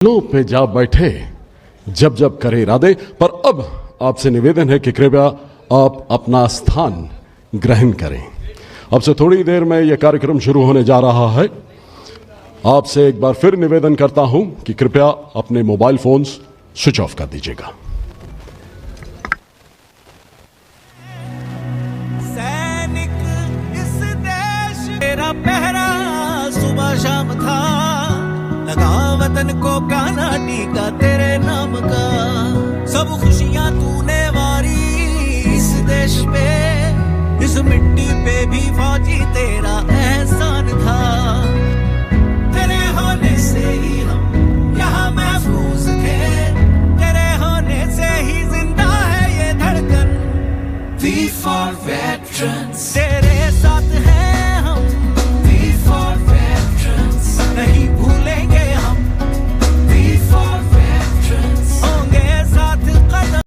लो पे जा बैठे जब जब करे इरादे। पर अब आपसे निवेदन है कि कृपया आप अपना स्थान ग्रहण करें। अब से थोड़ी देर में यह कार्यक्रम शुरू होने जा रहा है। आपसे एक बार फिर निवेदन करता हूं कि कृपया अपने मोबाइल फोन्स स्विच ऑफ कर दीजिएगा। सैनिक इस देश तेरा पहरा सुबह शाम था, लगा वतन को काना टीका तेरे नाम का। सब खुशियां तूने वारी इस देश पे, इस मिट्टी पे भी फौजी तेरा एहसान था। तेरे होने से ही हम यहाँ महफूज थे, तेरे होने से ही जिंदा है ये धड़कन। We for veterans, तेरे साथ हैं हम। We for veterans, नहीं भूलेंगे हम। We for veterans, होंगे साथ कदम।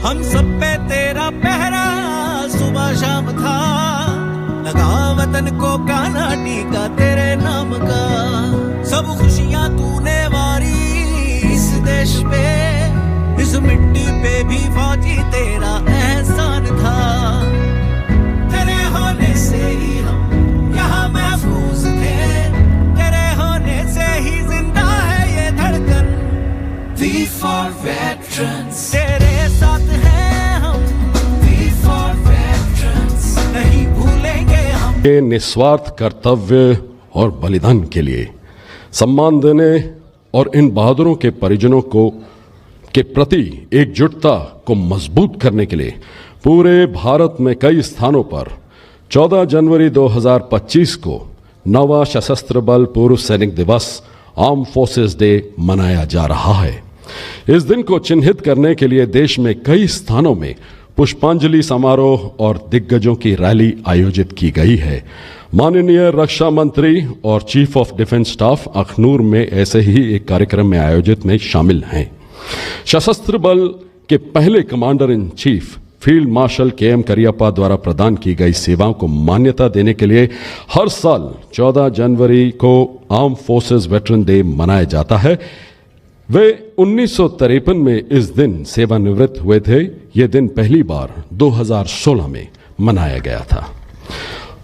हम सब पे तेरा पहरा सुबह शाम था, लगा वतन को काना टीका तेरे नाम का। सब खुशियां तूने वारी इस देश पे, इस मिट्टी पे भी फौजी तेरा एहसान था। तेरे होने से ही हम यहाँ महफूज थे, तेरे होने से ही जिंदा है ये धड़कन। We for veterans, तेरे साथ हैं हम। We for veterans, नहीं भूलेंगे हम। के निस्वार्थ कर्तव्य और बलिदान के लिए सम्मान देने और इन बहादुरों के परिजनों को के प्रति एकजुटता को मजबूत करने के लिए पूरे भारत में कई स्थानों पर 14 जनवरी 2025 को नवा सशस्त्र बल पूर्व सैनिक दिवस आर्म फोर्सेस डे मनाया जा रहा है। इस दिन को चिन्हित करने के लिए देश में कई स्थानों में पुष्पांजलि समारोह और दिग्गजों की रैली आयोजित की गई है। माननीय रक्षा मंत्री और chief of defence staff Akhnoor में ऐसे ही एक कार्यक्रम में आयोजित में शामिल हैं। सशस्त्र बल के पहले commander in chief field marshal KM. Cariappa द्वारा प्रदान की गई सेवाओं को मान्यता देने के लिए हर साल 14 जनवरी को आर्म फोर्सेस वेटरन डे मनाया जाता है। वे 1953 में इस दिन सेवानिवृत्त हुए थे। यह दिन पहली बार 2016 में मनाया गया था।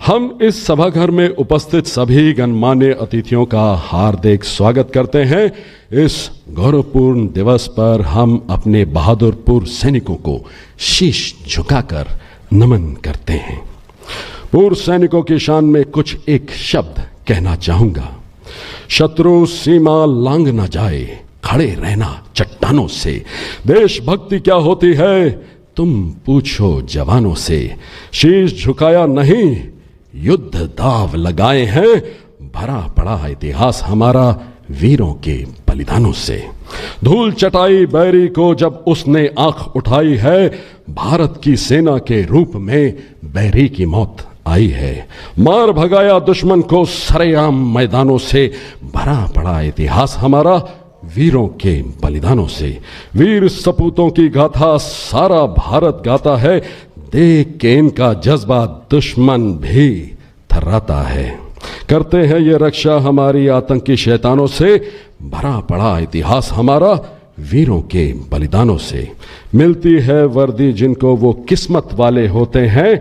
हम इस सभाघर में उपस्थित सभी गणमान्य अतिथियों का हार्दिक स्वागत करते हैं। इस गौरवपूर्ण दिवस पर हम अपने बहादुर पूर्व सैनिकों को शीश झुकाकर नमन करते हैं। पूर्व सैनिकों की शान में कुछ एक शब्द कहना चाहूंगा। शत्रु सीमा लांघ न जाए, खड़े रहना चट्टानों से। देशभक्ति क्या होती है तुम पूछो जवानों से। शीश झुकाया नहीं, युद्ध दाव लगाए हैं। भरा पड़ा इतिहास हमारा वीरों के बलिदानों से। धूल चटाई बैरी को जब उसने आंख उठाई है, भारत की सेना के रूप में बैरी की मौत आई है। मार भगाया दुश्मन को सरेआम मैदानों से। भरा पड़ा इतिहास हमारा वीरों के बलिदानों से। वीर सपूतों की गाथा सारा भारत गाता है। देख के इनका जज्बा दुश्मन भी थर्राता है। करते हैं ये रक्षा हमारी आतंकी शैतानों से। भरा पड़ा इतिहास हमारा वीरों के बलिदानों से। मिलती है वर्दी जिनको वो किस्मत वाले होते हैं,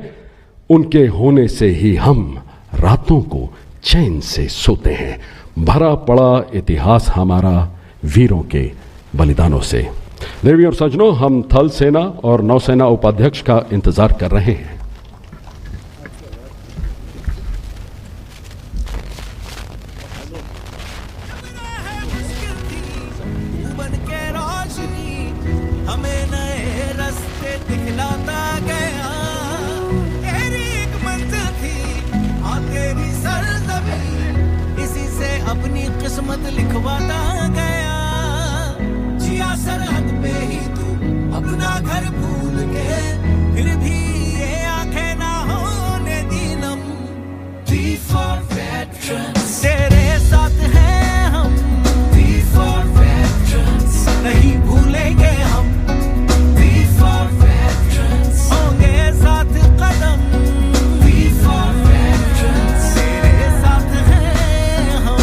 उनके होने से ही हम रातों को चैन से सोते हैं। भरा पड़ा इतिहास हमारा वीरों के बलिदानों से। देवी और सज्जनों, हम थल सेना और नौसेना उपाध्यक्ष का इंतजार कर रहे हैं। हमें नए रास्ते दिखलाता गया। तेरी एक मंजिल थी और तेरी सरजमीं, इसी से अपनी किस्मत लिखवाता गया। जिया सरहद पे ही तू अपना घर भूल के, फिर भी ये आंखें ना होने दी नम। We for veterans, तेरे साथ हैं हम। We for veterans, नहीं भूलेंगे हम। We for veterans, होंगे साथ कदम। We for veterans, तेरे साथ हैं हम।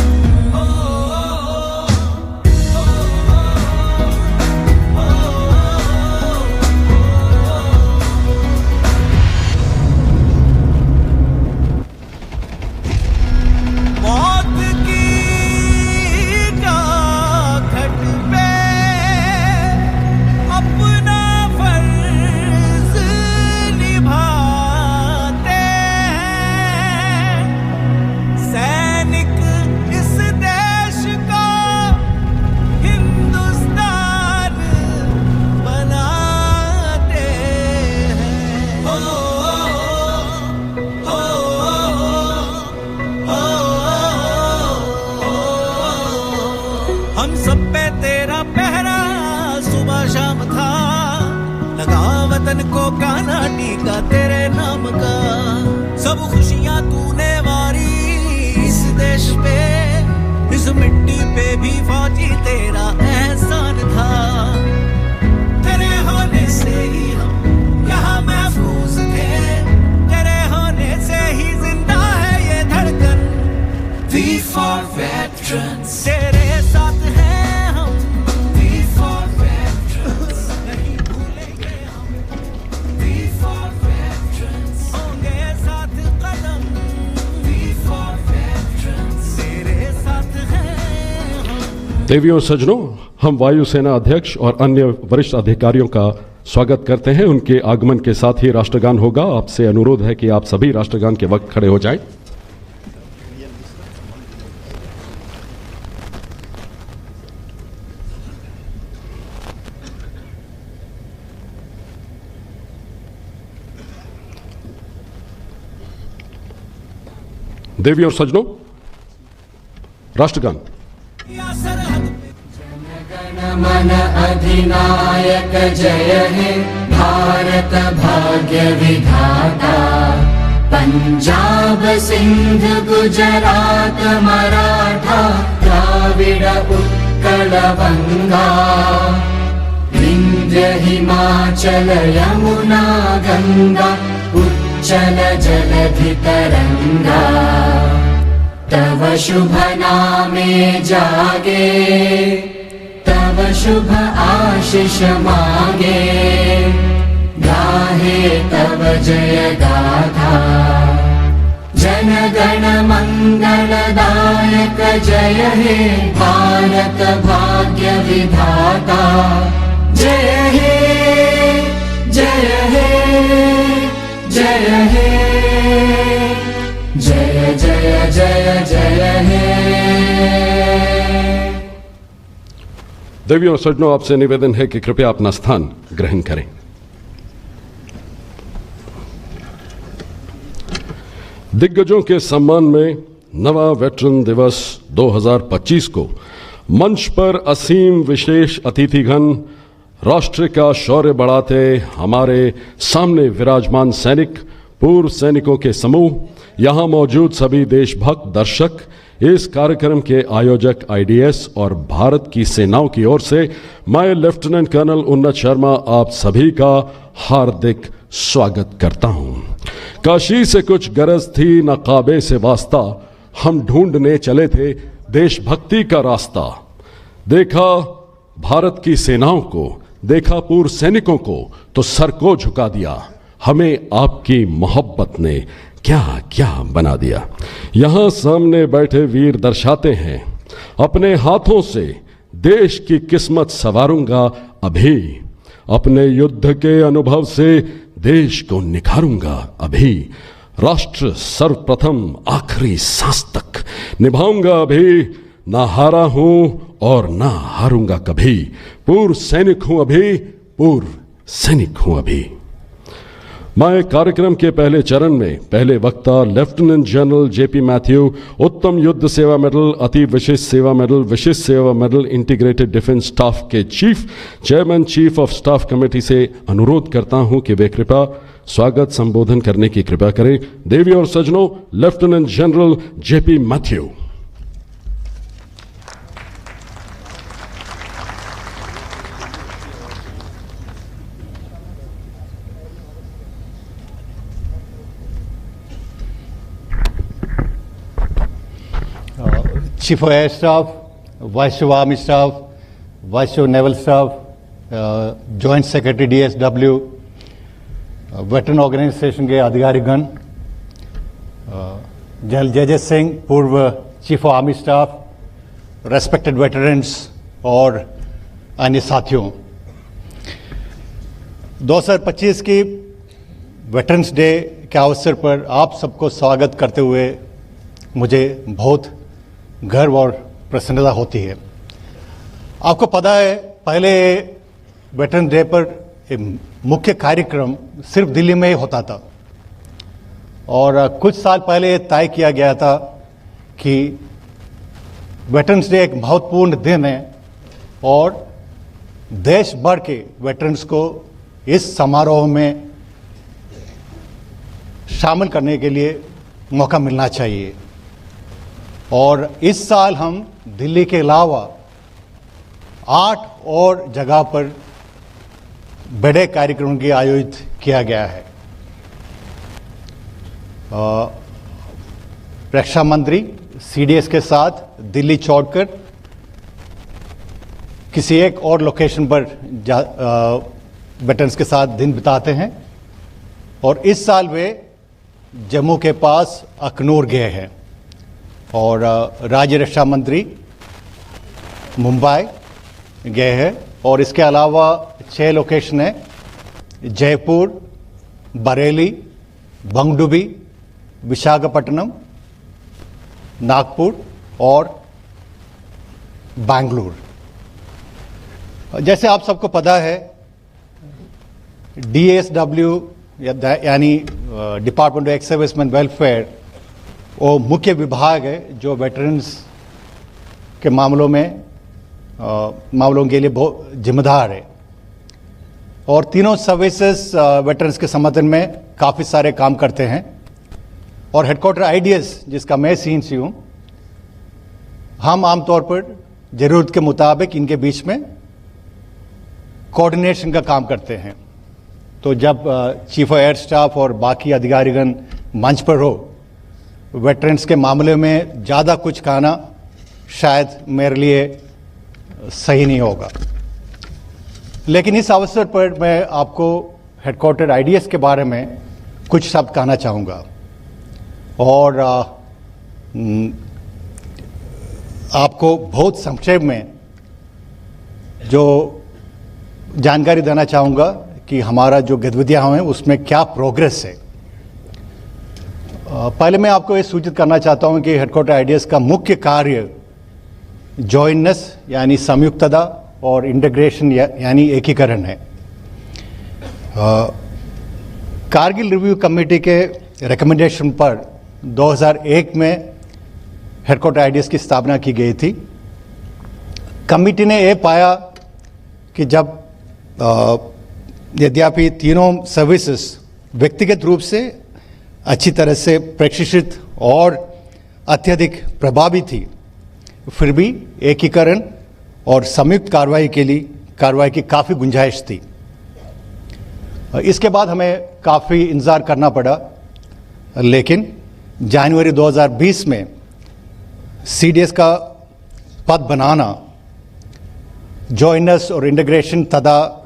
वतन को काना टीका तेरे नाम का। सब खुशियां तूने वारी इस देश पे, इस मिट्टी पे भी फौजी तेरा एहसान था। तेरे होने से ही हम यहाँ महफूज थे, तेरे होने से ही जिंदा है ये धड़कन। We for veterans, तेरे साथ हैं हम। We for veterans, नहीं भूलेंगे हम। We for veterans, होंगे साथ कदम। We for veterans, तेरे साथ हैं हम। देवियों और सज्जनों, हम वायुसेना अध्यक्ष और अन्य वरिष्ठ अधिकारियों का स्वागत करते हैं। उनके आगमन के साथ ही राष्ट्रगान होगा। आपसे अनुरोध है कि आप सभी राष्ट्रगान के वक्त खड़े हो जाएं। देवियों और सज्जनों, राष्ट्रगान। या सरहद जनगण मन अधिनायक जय हे भारत भाग्य विधाता। पंजाब सिंध गुजरात मराठा द्राविड उत्कल बंगा। विंध्य हिमाचल यमुना गंगा उच्चल जलधि तरंगा। तव शुभ नामे जागे, तव शुभ आशीष मांगे। गाहे तव जय गाथा, जन गण मंगलदायक जय हे भारत भाग्य विधाता। जय हे जय हे जय हे जय जय जय जय हे। देवियों और सज्जनों, आपसे निवेदन है कि कृपया अपना स्थान ग्रहण करें। दिग्गजों के सम्मान में नवा वेटरन दिवस 2025 को मंच पर असीम विशेष अतिथिगण, राष्ट्र का शौर्य बढ़ाते हमारे सामने विराजमान सैनिक, पूर्व सैनिकों के समूह, यहां मौजूद सभी देशभक्त दर्शक, इस कार्यक्रम के आयोजक आईडीएस और भारत की सेनाओं की ओर से मैं लेफ्टिनेंट कर्नल उन्नत शर्मा आप सभी का हार्दिक स्वागत करता हूं। काशी से कुछ गरज थी न काबे से वास्ता, हम ढूंढने चले थे देशभक्ति का रास्ता। देखा भारत की सेनाओं को, देखा पूर्व सैनिकों को, तो सर को झुका दिया। हमें आपकी मोहब्बत ने क्या क्या बना दिया। यहां सामने बैठे वीर दर्शाते हैं, अपने हाथों से देश की किस्मत संवारूंगा अभी। अपने युद्ध के अनुभव से देश को निखारूंगा अभी। राष्ट्र सर्वप्रथम आखिरी सांस तक निभाऊंगा अभी। ना हारा हूं और ना हारूंगा कभी। पूर्व सैनिक हूं अभी, पूर्व सैनिक हूं अभी। मैं कार्यक्रम के पहले चरण में पहले वक्ता लेफ्टिनेंट जनरल जेपी मैथ्यू, उत्तम युद्ध सेवा मेडल, अति विशिष्ट सेवा मेडल, विशिष्ट सेवा मेडल, इंटीग्रेटेड डिफेंस स्टाफ के chief, chairman chief of staff committee से अनुरोध करता हूं कि वे कृपया स्वागत संबोधन करने की कृपा करें। देवी और सज्जनों, lieutenant general JP Matthew. Chief of Air Staff, Vice Chief of Army Staff, Vice Chief of Naval Staff, Joint Secretary DSW, veteran organisation के अधिकारीगण, जनरल जे सिंह, पूर्व chief of army staff, respected veterans और अन्य साथियों, 2025 की veterans day के अवसर पर आप सबको स्वागत करते हुए मुझे बहुत गर्व और प्रसन्नता होती है। आपको पता है, पहले वेटरन डे पर मुख्य कार्यक्रम सिर्फ दिल्ली में ही होता था और कुछ साल पहले तय किया गया था कि वेटरन्स डे एक महत्वपूर्ण दिन है और देश भर के वेटरन्स को इस समारोह में शामिल करने के लिए मौका मिलना चाहिए। और इस साल हम दिल्ली के अलावा 8 और जगह पर बड़े कार्यक्रम की आयोजित किया गया है। रक्षा मंत्री सीडीएस के साथ दिल्ली छोड़कर किसी एक और लोकेशन पर वेटरन्स के साथ दिन बिताते हैं। और इस साल वे जम्मू के पास अखनूर गए हैं और राज्य रक्षा मंत्री मुंबई गए हैं। और इसके अलावा 6 लोकेशन है, जयपुर, बरेली, बंगडुबी, विशाखापट्टनम, नागपुर और बेंगलुरु। जैसे आप सबको पता है, DSW यानी department of ex serviceman welfare वो मुख्य विभाग है जो वेटरन्स के मामलों के लिए बहुत जिम्मेदार है। और तीनों सर्विसेज वेटरन्स के समर्थन में काफ़ी सारे काम करते हैं। और हेडक्वार्टर आईडीएस जिसका मैं सीएनसी हूँ, हम आमतौर पर ज़रूरत के मुताबिक इनके बीच में कोऑर्डिनेशन का काम करते हैं। तो जब चीफ ऑफ एयर स्टाफ और बाकी अधिकारीगण मंच पर हो, वेटरन्स के मामले में ज़्यादा कुछ कहना शायद मेरे लिए सही नहीं होगा। लेकिन इस अवसर पर मैं आपको हेडक्वार्टर आईडीएस के बारे में कुछ शब्द कहना चाहूँगा और आपको बहुत संक्षेप में जो जानकारी देना चाहूँगा कि हमारा जो गतिविधियाँ हैं उसमें क्या प्रोग्रेस है। पहले मैं आपको ये सूचित करना चाहता हूँ कि हेडक्वार्टर आईडीएस का मुख्य कार्य जॉइननेस यानी संयुक्तता और इंटीग्रेशन यानी एकीकरण है। कारगिल रिव्यू कमेटी के रिकमेंडेशन पर 2001 में हेडक्वार्टर आईडीएस की स्थापना की गई थी। कमेटी ने यह पाया कि जब यद्यपि तीनों सर्विसेज व्यक्तिगत रूप से अच्छी तरह से प्रशिक्षित और अत्यधिक प्रभावी थी, फिर भी एकीकरण और संयुक्त कार्रवाई की काफ़ी गुंजाइश थी। इसके बाद हमें काफ़ी इंतज़ार करना पड़ा, लेकिन जनवरी 2020 में सीडीएस का पद बनाना जॉइनर्स और इंटीग्रेशन तथा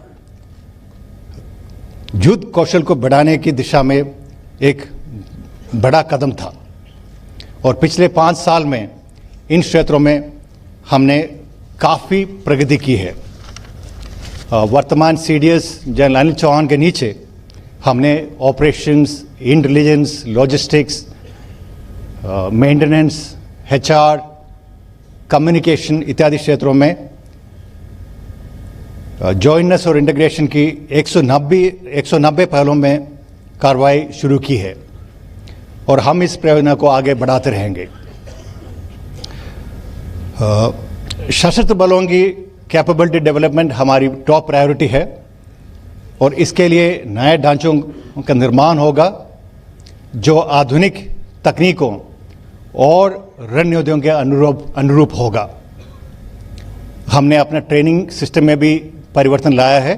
युद्ध कौशल को बढ़ाने की दिशा में एक बड़ा कदम था। और पिछले 5 साल में इन क्षेत्रों में हमने काफ़ी प्रगति की है। वर्तमान सीडीएस जनरल अनिल चौहान के नीचे हमने operations, intelligence, logistics, maintenance, HR, communication इत्यादि क्षेत्रों में जॉइननेस और इंटीग्रेशन की 190 पहलों में कार्रवाई शुरू की है और हम इस प्रयोजना को आगे बढ़ाते रहेंगे। सशस्त्र बलों की कैपेबिलिटी डेवलपमेंट हमारी टॉप प्रायोरिटी है और इसके लिए नए ढांचों का निर्माण होगा जो आधुनिक तकनीकों और रणनीतियों के अनुरूप होगा। हमने अपना ट्रेनिंग सिस्टम में भी परिवर्तन लाया है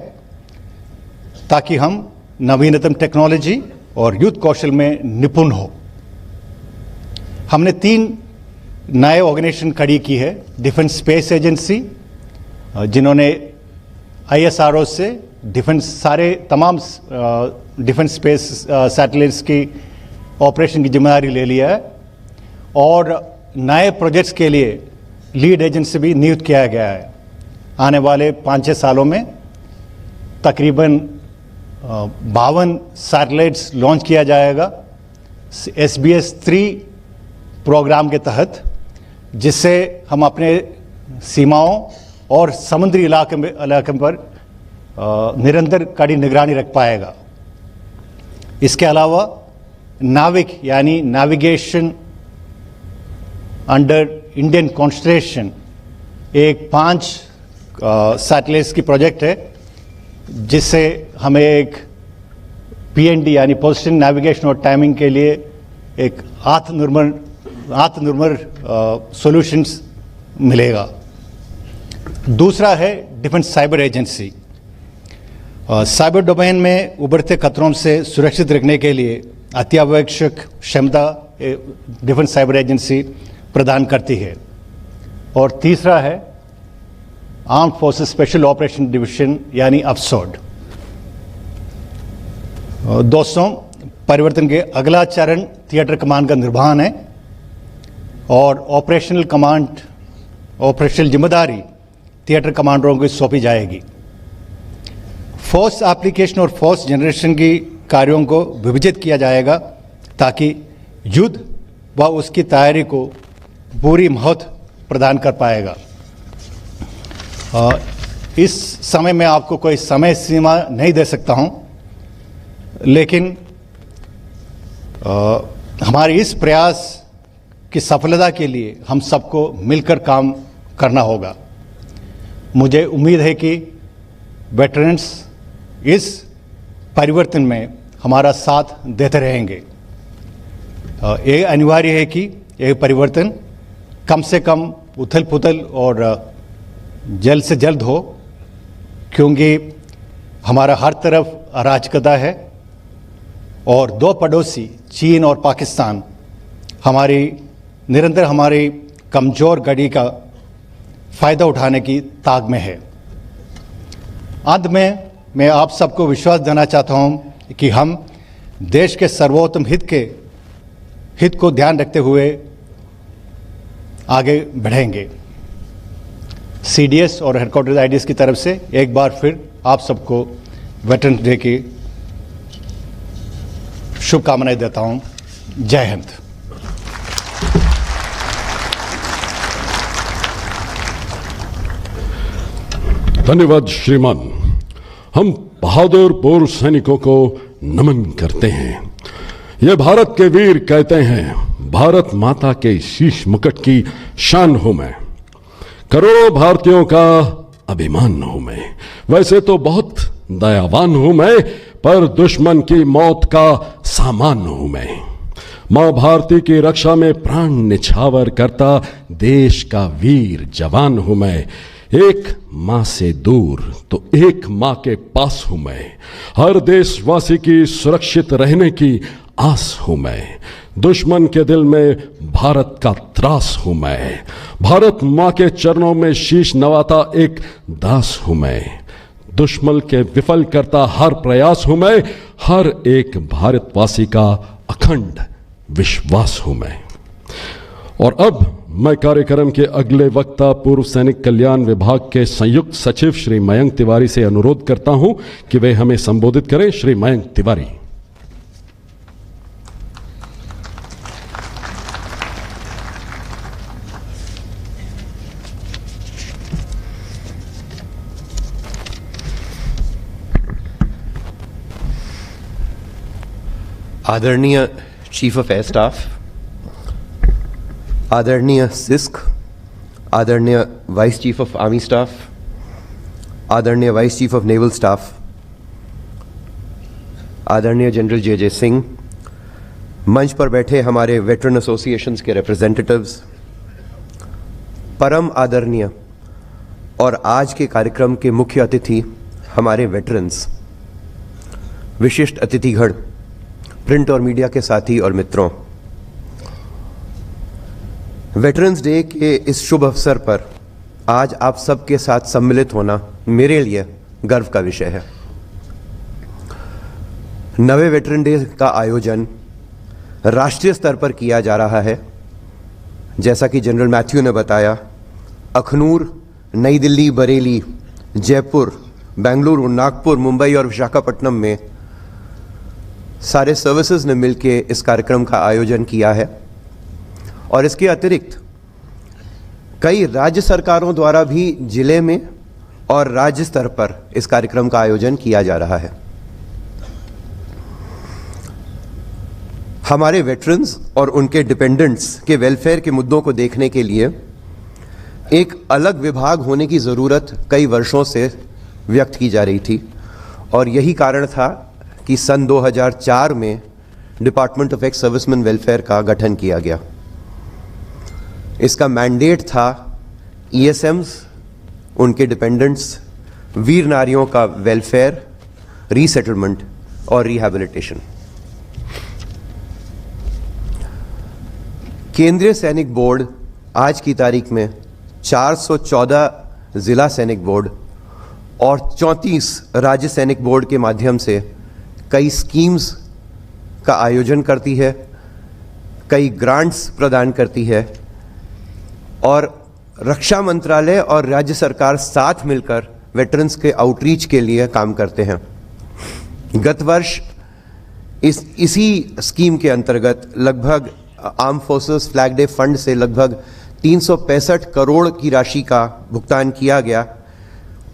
ताकि हम नवीनतम टेक्नोलॉजी और युद्ध कौशल में निपुण हो। हमने 3 नए ऑर्गेनाइजेशन खड़ी की है। डिफेंस स्पेस एजेंसी जिन्होंने ISRO से तमाम डिफेंस स्पेस सैटेलाइट्स की ऑपरेशन की जिम्मेदारी ले लिया है और नए प्रोजेक्ट्स के लिए लीड एजेंसी भी नियुक्त किया गया है। आने वाले 5-6 सालों में तकरीबन 52 सैटेलाइट्स लॉन्च किया जाएगा SBS-3 प्रोग्राम के तहत, जिससे हम अपने सीमाओं और समुद्री इलाके पर निरंतर कड़ी निगरानी रख पाएगा। इसके अलावा नाविक यानी नेविगेशन अंडर इंडियन कॉन्स्टलेशन एक 5 सैटेलाइट्स की प्रोजेक्ट है जिससे हमें एक PND यानी पोजीशन नेविगेशन और टाइमिंग के लिए एक आत्मनिर्भर सॉल्यूशंस मिलेगा। दूसरा है defence cyber agency. Cyber domain में उभरते खतरों से सुरक्षित रखने के लिए अत्यावश्यक क्षमता डिफेंस साइबर एजेंसी प्रदान करती है। और तीसरा है arm forces special operation division यानी अफसोड। दोस्तों, परिवर्तन के अगला चरण थिएटर कमांड का निर्वहन है और ऑपरेशनल जिम्मेदारी थिएटर कमांडरों को सौंपी जाएगी। फोर्स एप्लीकेशन और फोर्स जनरेशन की कार्यों को विभाजित किया जाएगा ताकि युद्ध व उसकी तैयारी को पूरी महत्व प्रदान कर पाएगा। इस समय में आपको कोई समय सीमा नहीं दे सकता हूं, लेकिन हमारे इस प्रयास की सफलता के लिए हम सबको मिलकर काम करना होगा। मुझे उम्मीद है कि वेटरन्स इस परिवर्तन में हमारा साथ देते रहेंगे। ये अनिवार्य है कि यह परिवर्तन कम से कम उथल पुथल और जल्द से जल्द हो, क्योंकि हमारा हर तरफ अराजकता है और दो पड़ोसी चीन और पाकिस्तान निरंतर हमारी कमजोर घड़ी का फायदा उठाने की ताक में है। अंत में मैं आप सबको विश्वास देना चाहता हूं कि हम देश के सर्वोत्तम हित को ध्यान रखते हुए आगे बढ़ेंगे। CDS और हेडक्वार्टर IDS की तरफ से एक बार फिर आप सबको वेटरन्स डे की शुभकामनाएं देता हूं। जय हिंद। धन्यवाद श्रीमान। हम बहादुर पूर्व सैनिकों को नमन करते हैं। ये भारत के वीर कहते हैं, भारत माता के शीश मुकुट की शान हूं मैं, करोड़ों भारतीयों का अभिमान हूं मैं। वैसे तो बहुत दयावान हूं मैं, पर दुश्मन की मौत का सामान हूं मैं। मां भारती की रक्षा में प्राण निछावर करता देश का वीर जवान हूं मैं। एक मां से दूर तो एक मां के पास हूं मैं। हर देशवासी की सुरक्षित रहने की आस हूं मैं। दुश्मन के दिल में भारत का त्रास हूं मैं। भारत मां के चरणों में शीश नवाता एक दास हूं मैं। दुश्मन के विफल करता हर प्रयास हूं मैं। हर एक भारतवासी का अखंड विश्वास हूं मैं। और अब मैं कार्यक्रम के अगले वक्ता पूर्व सैनिक कल्याण विभाग के संयुक्त सचिव श्री मयंक तिवारी से अनुरोध करता हूं कि वे हमें संबोधित करें। श्री मयंक तिवारी। आदरणीय चीफ ऑफ एयर स्टाफ, आदरणीय सिस्क, आदरणीय vice chief of army staff, आदरणीय vice chief of naval staff, आदरणीय जनरल जे सिंह, मंच पर बैठे हमारे वेटरन एसोसिएशंस के रिप्रेजेंटेटिव्स, परम आदरणीय और आज के कार्यक्रम के मुख्य अतिथि हमारे वेटरन्स, विशिष्ट अतिथिगण, प्रिंट और मीडिया के साथी और मित्रों, वेटरन्स डे के इस शुभ अवसर पर आज आप सबके साथ सम्मिलित होना मेरे लिए गर्व का विषय है। नवे वेटरन डे का आयोजन राष्ट्रीय स्तर पर किया जा रहा है। जैसा कि जनरल मैथ्यू ने बताया, अखनूर, नई दिल्ली, बरेली, जयपुर, बेंगलुरु, नागपुर, मुंबई और विशाखापट्टनम में सारे सर्विसेज ने मिलकर इस कार्यक्रम का आयोजन किया है। और इसके अतिरिक्त कई राज्य सरकारों द्वारा भी जिले में और राज्य स्तर पर इस कार्यक्रम का आयोजन किया जा रहा है। हमारे वेटरन्स और उनके डिपेंडेंट्स के वेलफेयर के मुद्दों को देखने के लिए एक अलग विभाग होने की ज़रूरत कई वर्षों से व्यक्त की जा रही थी और यही कारण था कि सन 2004 में department of ex serviceman welfare का गठन किया गया। इसका मैंडेट था ईएसएम्स, उनके डिपेंडेंट्स, वीर नारियों का वेलफेयर, रीसेटलमेंट और रिहैबिलिटेशन। केंद्रीय सैनिक बोर्ड आज की तारीख में 414 जिला सैनिक बोर्ड और 34 राज्य सैनिक बोर्ड के माध्यम से कई स्कीम्स का आयोजन करती है, कई ग्रांट्स प्रदान करती है और रक्षा मंत्रालय और राज्य सरकार साथ मिलकर वेटरन्स के आउटरीच के लिए काम करते हैं। गत वर्ष इसी स्कीम के अंतर्गत लगभग arm forces flag day fund से लगभग 365 करोड़ की राशि का भुगतान किया गया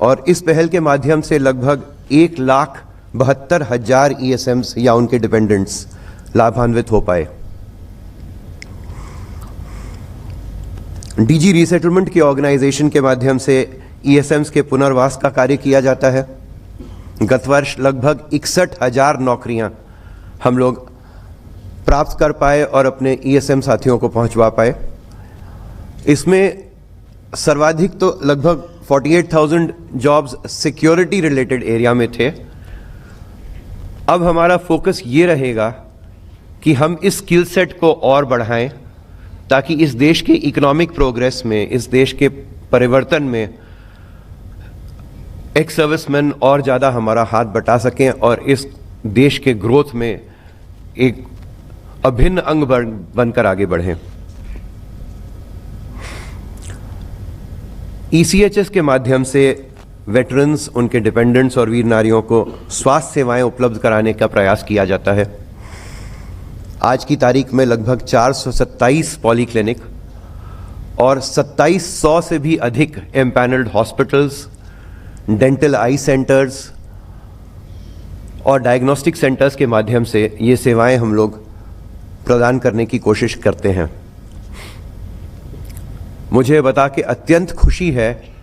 और इस पहल के माध्यम से लगभग 1,72,000 ईएसएम्स या उनके डिपेंडेंट्स लाभान्वित हो पाए। डीजी रीसेटलमेंट के ऑर्गेनाइजेशन के माध्यम से ईएसएम्स के पुनर्वास का कार्य किया जाता है। गत वर्ष लगभग 61,000 नौकरियां हम लोग प्राप्त कर पाए और अपने ईएसएम साथियों को पहुंचवा पाए। इसमें सर्वाधिक तो लगभग 48,000 जॉब्स सिक्योरिटी रिलेटेड एरिया में थे। अब हमारा फोकस ये रहेगा कि हम इस स्किल सेट को और बढ़ाएं ताकि इस देश के इकोनॉमिक प्रोग्रेस में, इस देश के परिवर्तन में एक्स सर्विसमैन और ज़्यादा हमारा हाथ बटा सकें और इस देश के ग्रोथ में एक अभिन्न अंग बनकर आगे बढ़ें। ईसीएचएस के माध्यम से वेटरन्स, उनके डिपेंडेंट्स और वीर नारियों को स्वास्थ्य सेवाएं उपलब्ध कराने का प्रयास किया जाता है। आज की तारीख में लगभग 427 पॉलीक्लिनिक और 2700 से भी अधिक एम्पैनल्ड हॉस्पिटल्स, डेंटल आई सेंटर्स और डायग्नोस्टिक सेंटर्स के माध्यम से ये सेवाएं हम लोग प्रदान करने की कोशिश करते हैं। मुझे बता के अत्यंत खुशी है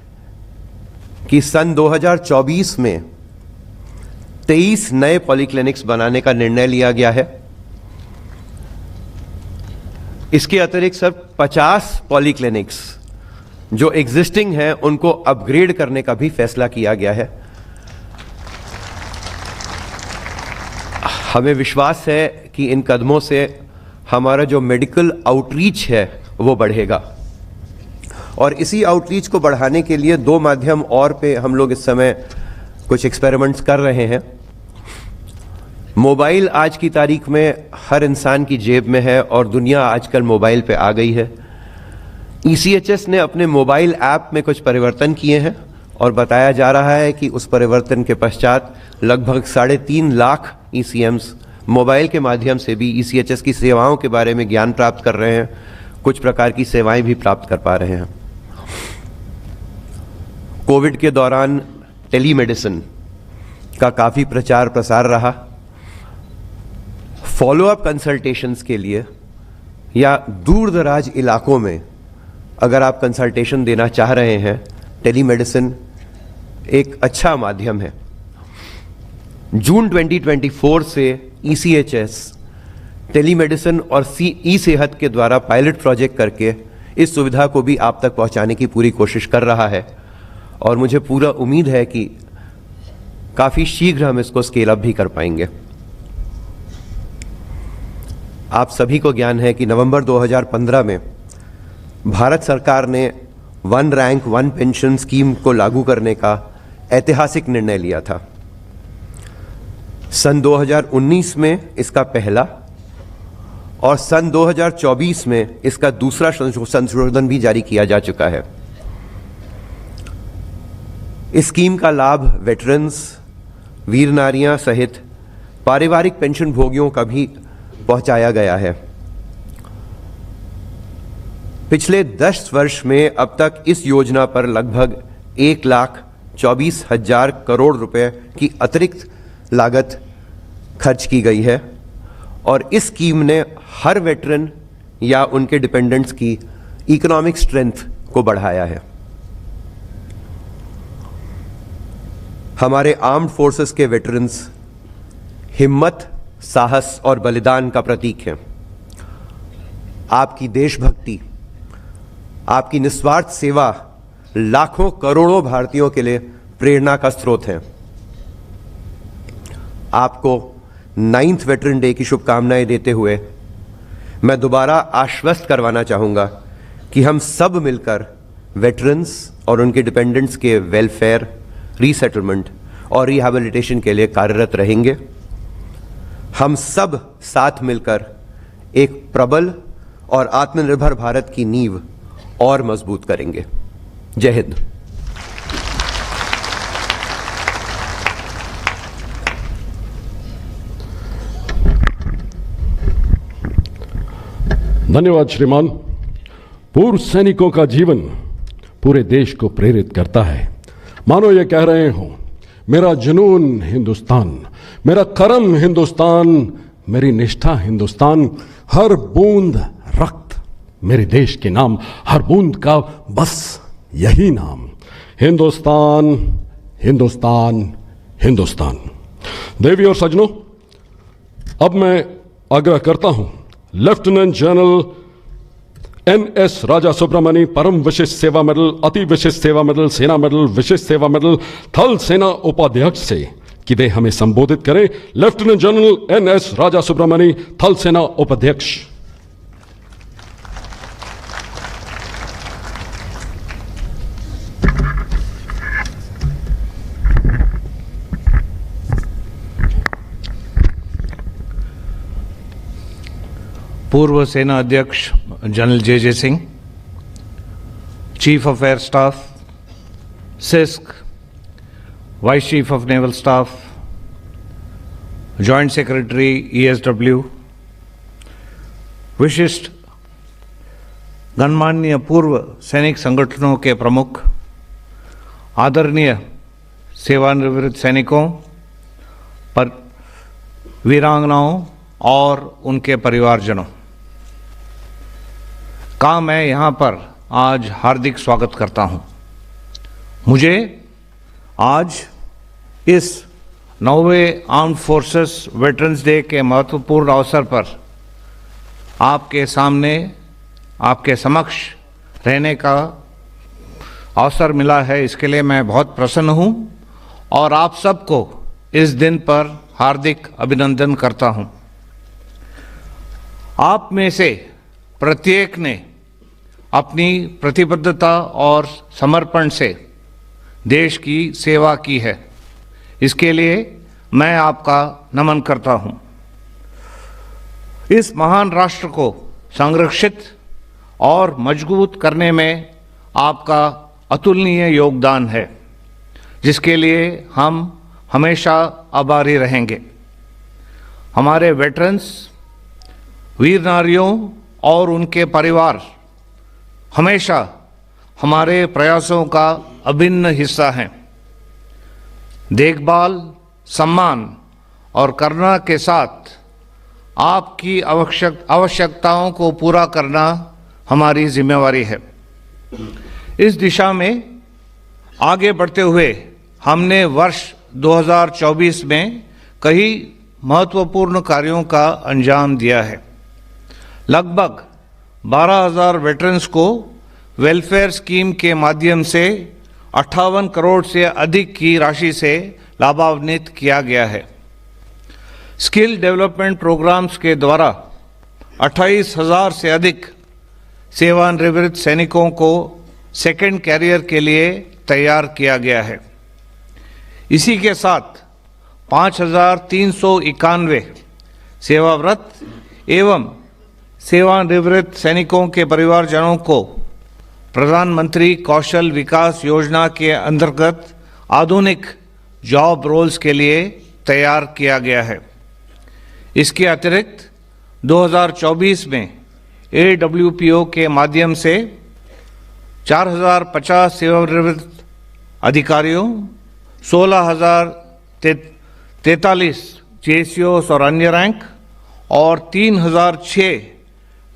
कि सन 2024 में 23 नए पॉलीक्लिनिक्स बनाने का निर्णय लिया गया है। इसके अतिरिक्त सर 50 पॉलीक्लिनिक्स जो एग्जिस्टिंग हैं उनको अपग्रेड करने का भी फैसला किया गया है। हमें विश्वास है कि इन कदमों से हमारा जो मेडिकल आउटरीच है वो बढ़ेगा और इसी आउटरीच को बढ़ाने के लिए 2 माध्यम और पे हम लोग इस समय कुछ एक्सपेरिमेंट्स कर रहे हैं। मोबाइल आज की तारीख में हर इंसान की जेब में है और दुनिया आजकल मोबाइल पे आ गई है। ईसीएचएस ने अपने मोबाइल ऐप में कुछ परिवर्तन किए हैं और बताया जा रहा है कि उस परिवर्तन के पश्चात लगभग 3.5 लाख ईसीएम्स मोबाइल के माध्यम से भी ईसीएचएस की सेवाओं के बारे में ज्ञान प्राप्त कर रहे हैं, कुछ प्रकार की सेवाएं भी प्राप्त कर पा रहे हैं। कोविड के दौरान टेलीमेडिसिन का काफ़ी प्रचार प्रसार रहा। फॉलोअप कंसल्टेशंस के लिए या दूर दराज इलाकों में अगर आप कंसल्टेशन देना चाह रहे हैं, टेलीमेडिसिन एक अच्छा माध्यम है। जून 2024 से ईसीएचएस टेलीमेडिसिन और ई सेहत के द्वारा पायलट प्रोजेक्ट करके इस सुविधा को भी आप तक पहुंचाने की पूरी कोशिश कर रहा है और मुझे पूरा उम्मीद है कि काफ़ी शीघ्र हम इसको स्केल अप भी कर पाएंगे। आप सभी को ज्ञान है कि नवंबर 2015 में भारत सरकार ने 1 रैंक 1 पेंशन स्कीम को लागू करने का ऐतिहासिक निर्णय लिया था। सन 2019 में इसका पहला और सन 2024 में इसका दूसरा संशोधन भी जारी किया जा चुका है। इस स्कीम का लाभ वेटरन्स, वीर नारियां सहित पारिवारिक पेंशन भोगियों का भी पहुंचाया गया है। पिछले 10 वर्ष में अब तक इस योजना पर लगभग 1,24,000 करोड़ रुपए की अतिरिक्त लागत खर्च की गई है और इस स्कीम ने हर वेटरन या उनके डिपेंडेंट्स की इकोनॉमिक स्ट्रेंथ को बढ़ाया है। हमारे आर्म्ड फोर्सेस के वेटरन्स हिम्मत, साहस और बलिदान का प्रतीक हैं। आपकी देशभक्ति, आपकी निस्वार्थ सेवा लाखों करोड़ों भारतीयों के लिए प्रेरणा का स्रोत है। आपको 9th वेटरन डे की शुभकामनाएं देते हुए मैं दोबारा आश्वस्त करवाना चाहूंगा कि हम सब मिलकर वेटरन्स और उनके डिपेंडेंट्स के वेलफेयर, रीसेटलमेंट और रिहैबिलिटेशन के लिए कार्यरत रहेंगे। हम सब साथ मिलकर एक प्रबल और आत्मनिर्भर भारत की नींव और मजबूत करेंगे। जय हिंद। धन्यवाद श्रीमान। पूर्व सैनिकों का जीवन पूरे देश को प्रेरित करता है। मानो ये कह रहे हो, मेरा जुनून हिंदुस्तान, मेरा कर्म हिंदुस्तान, मेरी निष्ठा हिंदुस्तान, हर बूंद रक्त मेरे देश के नाम, हर बूंद का बस यही नाम, हिंदुस्तान, हिंदुस्तान, हिंदुस्तान। देवी और सज्जनों, अब मैं आग्रह करता हूं लेफ्टिनेंट जनरल NS राजा सुब्रमणी परम विशिष्ट सेवा मेडल, अति विशिष्ट सेवा मेडल, सेना मेडल, विशिष्ट सेवा मेडल, थल सेना उपाध्यक्ष से कि वे हमें संबोधित करें। लेफ्टिनेंट जनरल NS राजा सुब्रमणी, थल सेना उपाध्यक्ष। पूर्व सेना अध्यक्ष general J Singh, chief of air staff, six, vice chief of naval staff, joint secretary ESW, विशिष्ट गणमान्य पूर्व सैनिक संगठनों के प्रमुख, आदरणीय सेवानिवृत्त सैनिकों, पर वीरांगनाओं और उनके परिवारजनों का मैं यहाँ पर आज हार्दिक स्वागत करता हूँ। मुझे आज इस 9वें आर्म्ड फोर्सेस वेटरन्स डे के महत्वपूर्ण अवसर पर आपके सामने, आपके समक्ष रहने का अवसर मिला है। इसके लिए मैं बहुत प्रसन्न हूँ और आप सबको इस दिन पर हार्दिक अभिनंदन करता हूँ। आप में से प्रत्येक ने अपनी प्रतिबद्धता और समर्पण से देश की सेवा की है। इसके लिए मैं आपका नमन करता हूँ। इस महान राष्ट्र को संरक्षित और मजबूत करने में आपका अतुलनीय योगदान है, जिसके लिए हम हमेशा आभारी रहेंगे। हमारे वेटरन्स, वीर नारियों और उनके परिवार हमेशा हमारे प्रयासों का अभिन्न हिस्सा हैं। देखभाल, सम्मान और करुणा के साथ आपकी आवश्यकताओं को पूरा करना हमारी जिम्मेवारी है। इस दिशा में आगे बढ़ते हुए हमने वर्ष 2024 में कई महत्वपूर्ण कार्यों का अंजाम दिया है। लगभग 12,000 वेटरन्स को वेलफेयर स्कीम के माध्यम से 58 करोड़ से अधिक की राशि से लाभान्वित किया गया है। स्किल डेवलपमेंट प्रोग्राम्स के द्वारा 28,000 से अधिक सेवानिवृत्त सैनिकों को सेकंड कैरियर के लिए तैयार किया गया है। इसी के साथ 5,391 सेवारत एवं सेवानिवृत्त सैनिकों के परिवारजनों को प्रधानमंत्री कौशल विकास योजना के अंतर्गत आधुनिक जॉब रोल्स के लिए तैयार किया गया है। इसके अतिरिक्त 2024 में AWPO के माध्यम से 4,050 सेवानिवृत्त अधिकारियों, 16,043 JCOs और अन्य रैंक और 3,006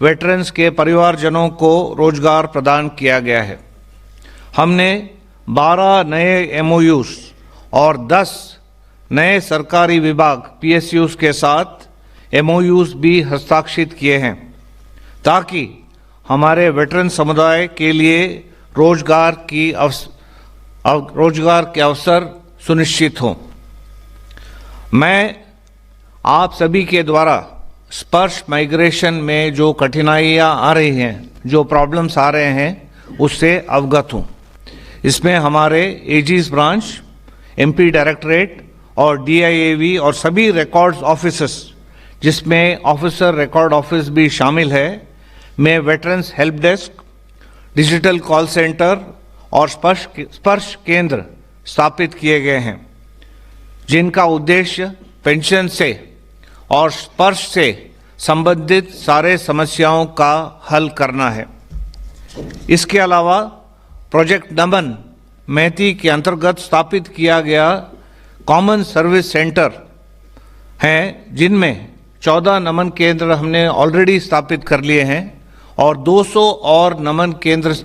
वेटरन्स के परिवारजनों को रोजगार प्रदान किया गया है। हमने 12 नए MOUs और 10 नए सरकारी विभाग PSUs के साथ MOUs भी हस्ताक्षरित किए हैं ताकि हमारे वेटरन समुदाय के लिए रोजगार के अवसर सुनिश्चित हों। मैं आप सभी के द्वारा स्पर्श माइग्रेशन में जो कठिनाइयां आ रही हैं, जो प्रॉब्लम्स आ रहे हैं, उससे अवगत हूँ। इसमें हमारे एजीज ब्रांच, MP डायरेक्टरेट और DIAV और सभी रिकॉर्ड्स ऑफिसर्स, जिसमें ऑफिसर रिकॉर्ड ऑफिस भी शामिल है, में veterans help desk, digital call centre और स्पर्श केंद्र स्थापित किए गए हैं, जिनका उद्देश्य पेंशन से और स्पर्श से संबंधित सारे समस्याओं का हल करना है। इसके अलावा प्रोजेक्ट नमन मैती के अंतर्गत स्थापित किया गया कॉमन सर्विस सेंटर हैं, जिनमें 14 नमन केंद्र हमने ऑलरेडी स्थापित कर लिए हैं और 200 और नमन केंद्र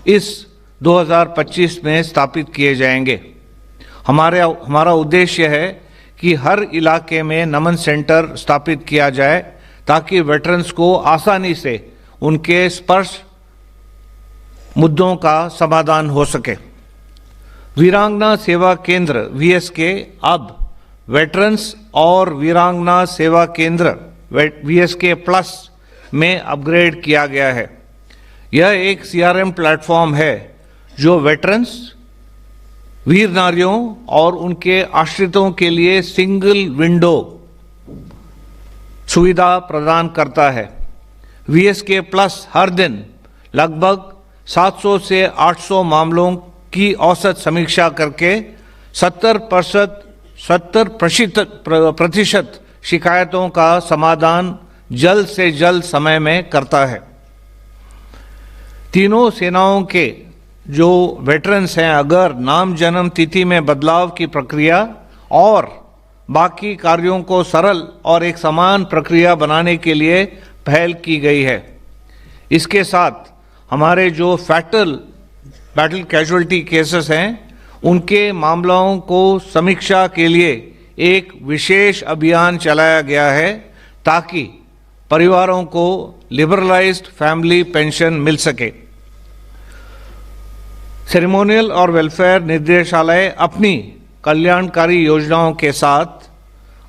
इस 2025 में स्थापित किए जाएंगे। हमारा उद्देश्य है कि हर इलाके में नमन सेंटर स्थापित किया जाए ताकि वेटरन्स को आसानी से उनके स्पर्श मुद्दों का समाधान हो सके। वीरांगना सेवा केंद्र VSK अब वेटरन्स और वीरांगना सेवा केंद्र VSK प्लस में अपग्रेड किया गया है। यह एक CRM प्लेटफॉर्म है जो वेटरन्स, वीर नारियों और उनके आश्रितों के लिए सिंगल विंडो सुविधा प्रदान करता है। VSK प्लस हर दिन लगभग 700 से 800 मामलों की औसत समीक्षा करके 70% शिकायतों का समाधान जल्द से जल्द समय में करता है। तीनों सेनाओं के जो वेटरन्स हैं, अगर नाम जन्म तिथि में बदलाव की प्रक्रिया और बाकी कार्यों को सरल और एक समान प्रक्रिया बनाने के लिए पहल की गई है। इसके साथ हमारे जो फैटल बैटल कैजुअल्टी केसेस हैं, उनके मामलों को समीक्षा के लिए एक विशेष अभियान चलाया गया है ताकि परिवारों को लिबरलाइज्ड फैमिली पेंशन मिल सके। सेरेमोनियल और वेलफेयर निर्देशालय अपनी कल्याणकारी योजनाओं के साथ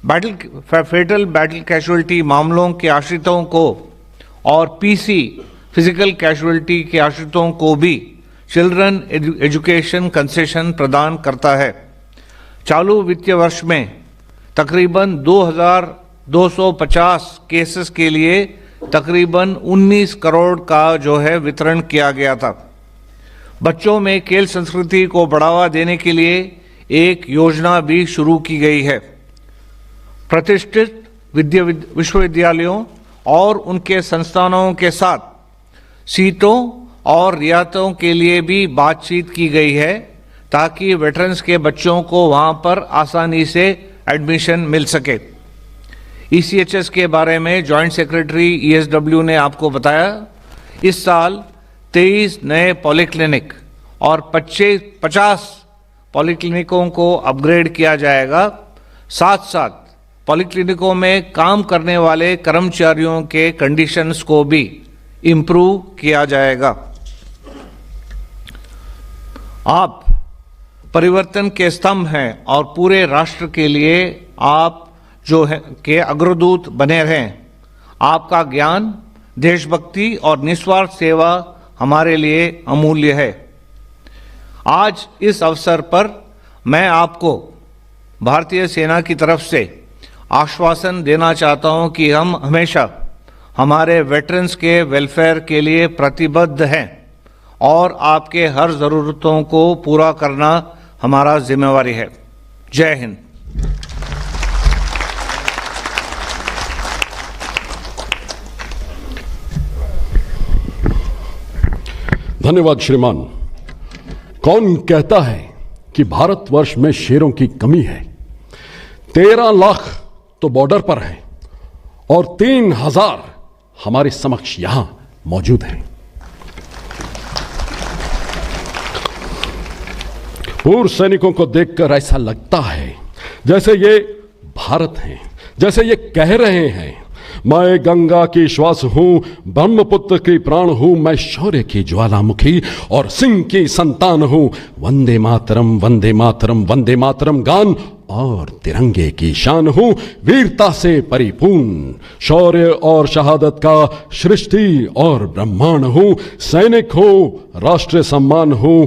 फेटल बैटल कैजुअल्टी मामलों के आश्रितों को और PC फिजिकल कैजुअल्टी के आश्रितों को भी चिल्ड्रन एजुकेशन कंसेशन प्रदान करता है। चालू वित्तीय वर्ष में तकरीबन 2250 केसेस के लिए तकरीबन 19 करोड़ का जो है वितरण किया गया था। बच्चों में खेल संस्कृति को बढ़ावा देने के लिए एक योजना भी शुरू की गई है। प्रतिष्ठित विश्वविद्यालयों और उनके संस्थानों के साथ सीटों और रियायतों के लिए भी बातचीत की गई है ताकि वेटरन्स के बच्चों को वहां पर आसानी से एडमिशन मिल सके। ECHS के बारे में जॉइंट सेक्रेटरी ESW ने आपको बताया, इस साल 23 नए पॉलीक्लिनिक और 50 पॉलीक्लिनिकों को अपग्रेड किया जाएगा। साथ साथ पॉलीक्लिनिकों में काम करने वाले कर्मचारियों के कंडीशंस को भी इम्प्रूव किया जाएगा। आप परिवर्तन के स्तंभ हैं और पूरे राष्ट्र के लिए आप जो है के अग्रदूत बने रहें। आपका ज्ञान, देशभक्ति और निस्वार्थ सेवा हमारे लिए अमूल्य है। आज इस अवसर पर मैं आपको भारतीय सेना की तरफ से आश्वासन देना चाहता हूं कि हम हमेशा हमारे वेटरन्स के वेलफेयर के लिए प्रतिबद्ध हैं और आपके हर ज़रूरतों को पूरा करना हमारा जिम्मेवारी है। जय हिंद। धन्यवाद श्रीमान। कौन कहता है कि भारतवर्ष में शेरों की कमी है? 13 लाख तो बॉर्डर पर हैं और 3000 हमारे समक्ष यहां मौजूद हैं। पूर्व सैनिकों को देखकर ऐसा लगता है जैसे ये भारत हैं, जैसे ये कह रहे हैं, मैं गंगा की श्वास हूं, ब्रह्मपुत्र की प्राण हूं, मैं शौर्य की ज्वालामुखी और सिंह की संतान हूं। वंदे मातरम, वंदे मातरम, वंदे मातरम गान और तिरंगे की शान हूं, वीरता से परिपूर्ण, शौर्य और शहादत का सृष्टि और ब्रह्मांड हूं, सैनिक हूं, राष्ट्रीय सम्मान हूं,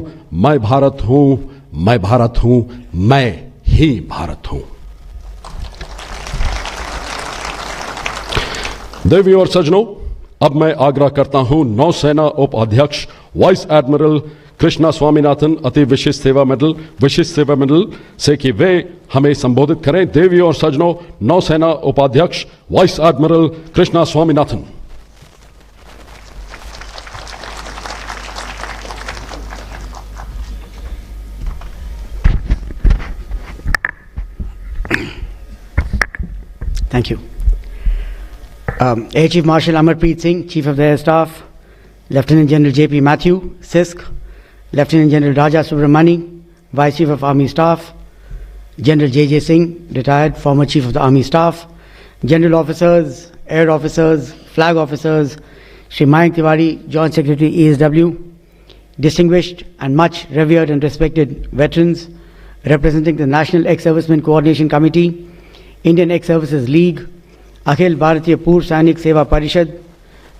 मैं भारत हूं, मैं भारत हूं, मैं ही भारत हूं। देवी और सज्जनों, अब मैं आग्रह करता हूं नौसेना उपाध्यक्ष वाइस एडमिरल कृष्णा स्वामीनाथन अति विशिष्ट सेवा मेडल से कि वे हमें संबोधित करें। देवी और सज्जनों, नौसेना उपाध्यक्ष vice admiral Krishna Swaminathan. Thank you. Air Chief Marshal Amarpreet Singh, Chief of the Air Staff, Lieutenant General J.P. Matthew, CISC, Lieutenant General Raja Subramani, Vice Chief of Army Staff, General J.J. Singh, retired, former Chief of the Army Staff, General Officers, Air Officers, Flag Officers, Shri Mayank Tiwari, Joint Secretary ESW, distinguished and much revered and respected veterans representing the National Ex-Servicemen Coordination Committee, Indian Ex-Services League, Akhil Bharatiya Purv Sainik Seva Parishad,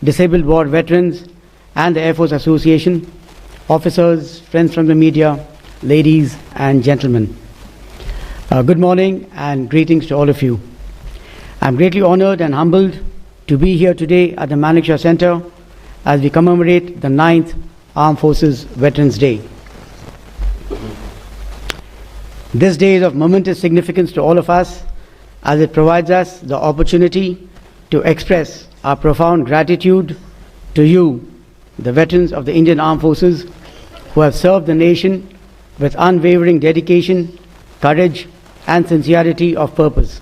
Disabled War Veterans and the Air Force Association, officers, friends from the media, ladies and gentlemen. Good morning and greetings to all of you. I'm greatly honored and humbled to be here today at the Manekshaw Center as we commemorate the 9th Armed Forces Veterans Day. This day is of momentous significance to all of us as it provides us the opportunity to express our profound gratitude to you, the veterans of the Indian Armed Forces, who have served the nation with unwavering dedication, courage, and sincerity of purpose.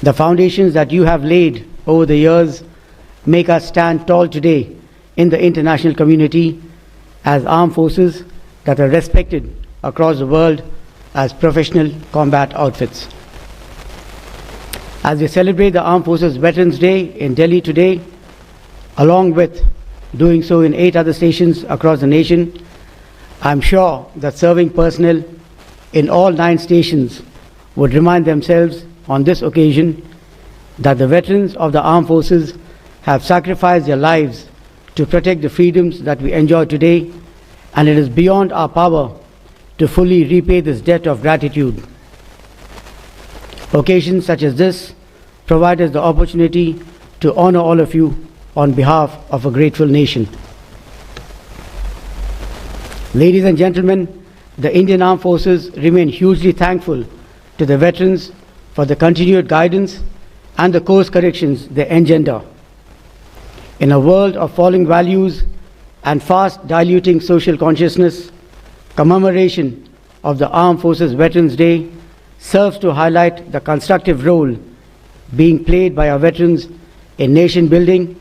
The foundations that you have laid over the years make us stand tall today in the international community as armed forces that are respected across the world as professional combat outfits. As we celebrate the Armed Forces Veterans Day in Delhi today, along with doing so in 8 other stations across the nation, I'm sure that serving personnel in all 9 stations would remind themselves on this occasion that the veterans of the armed forces have sacrificed their lives to protect the freedoms that we enjoy today, and it is beyond our power to fully repay this debt of gratitude. Occasions such as this provide us the opportunity to honor all of you on behalf of a grateful nation. Ladies and gentlemen, the Indian Armed Forces remain hugely thankful to the veterans for the continued guidance and the course corrections they engender. In a world of falling values and fast diluting social consciousness, commemoration of the Armed Forces Veterans Day serves to highlight the constructive role being played by our veterans in nation building,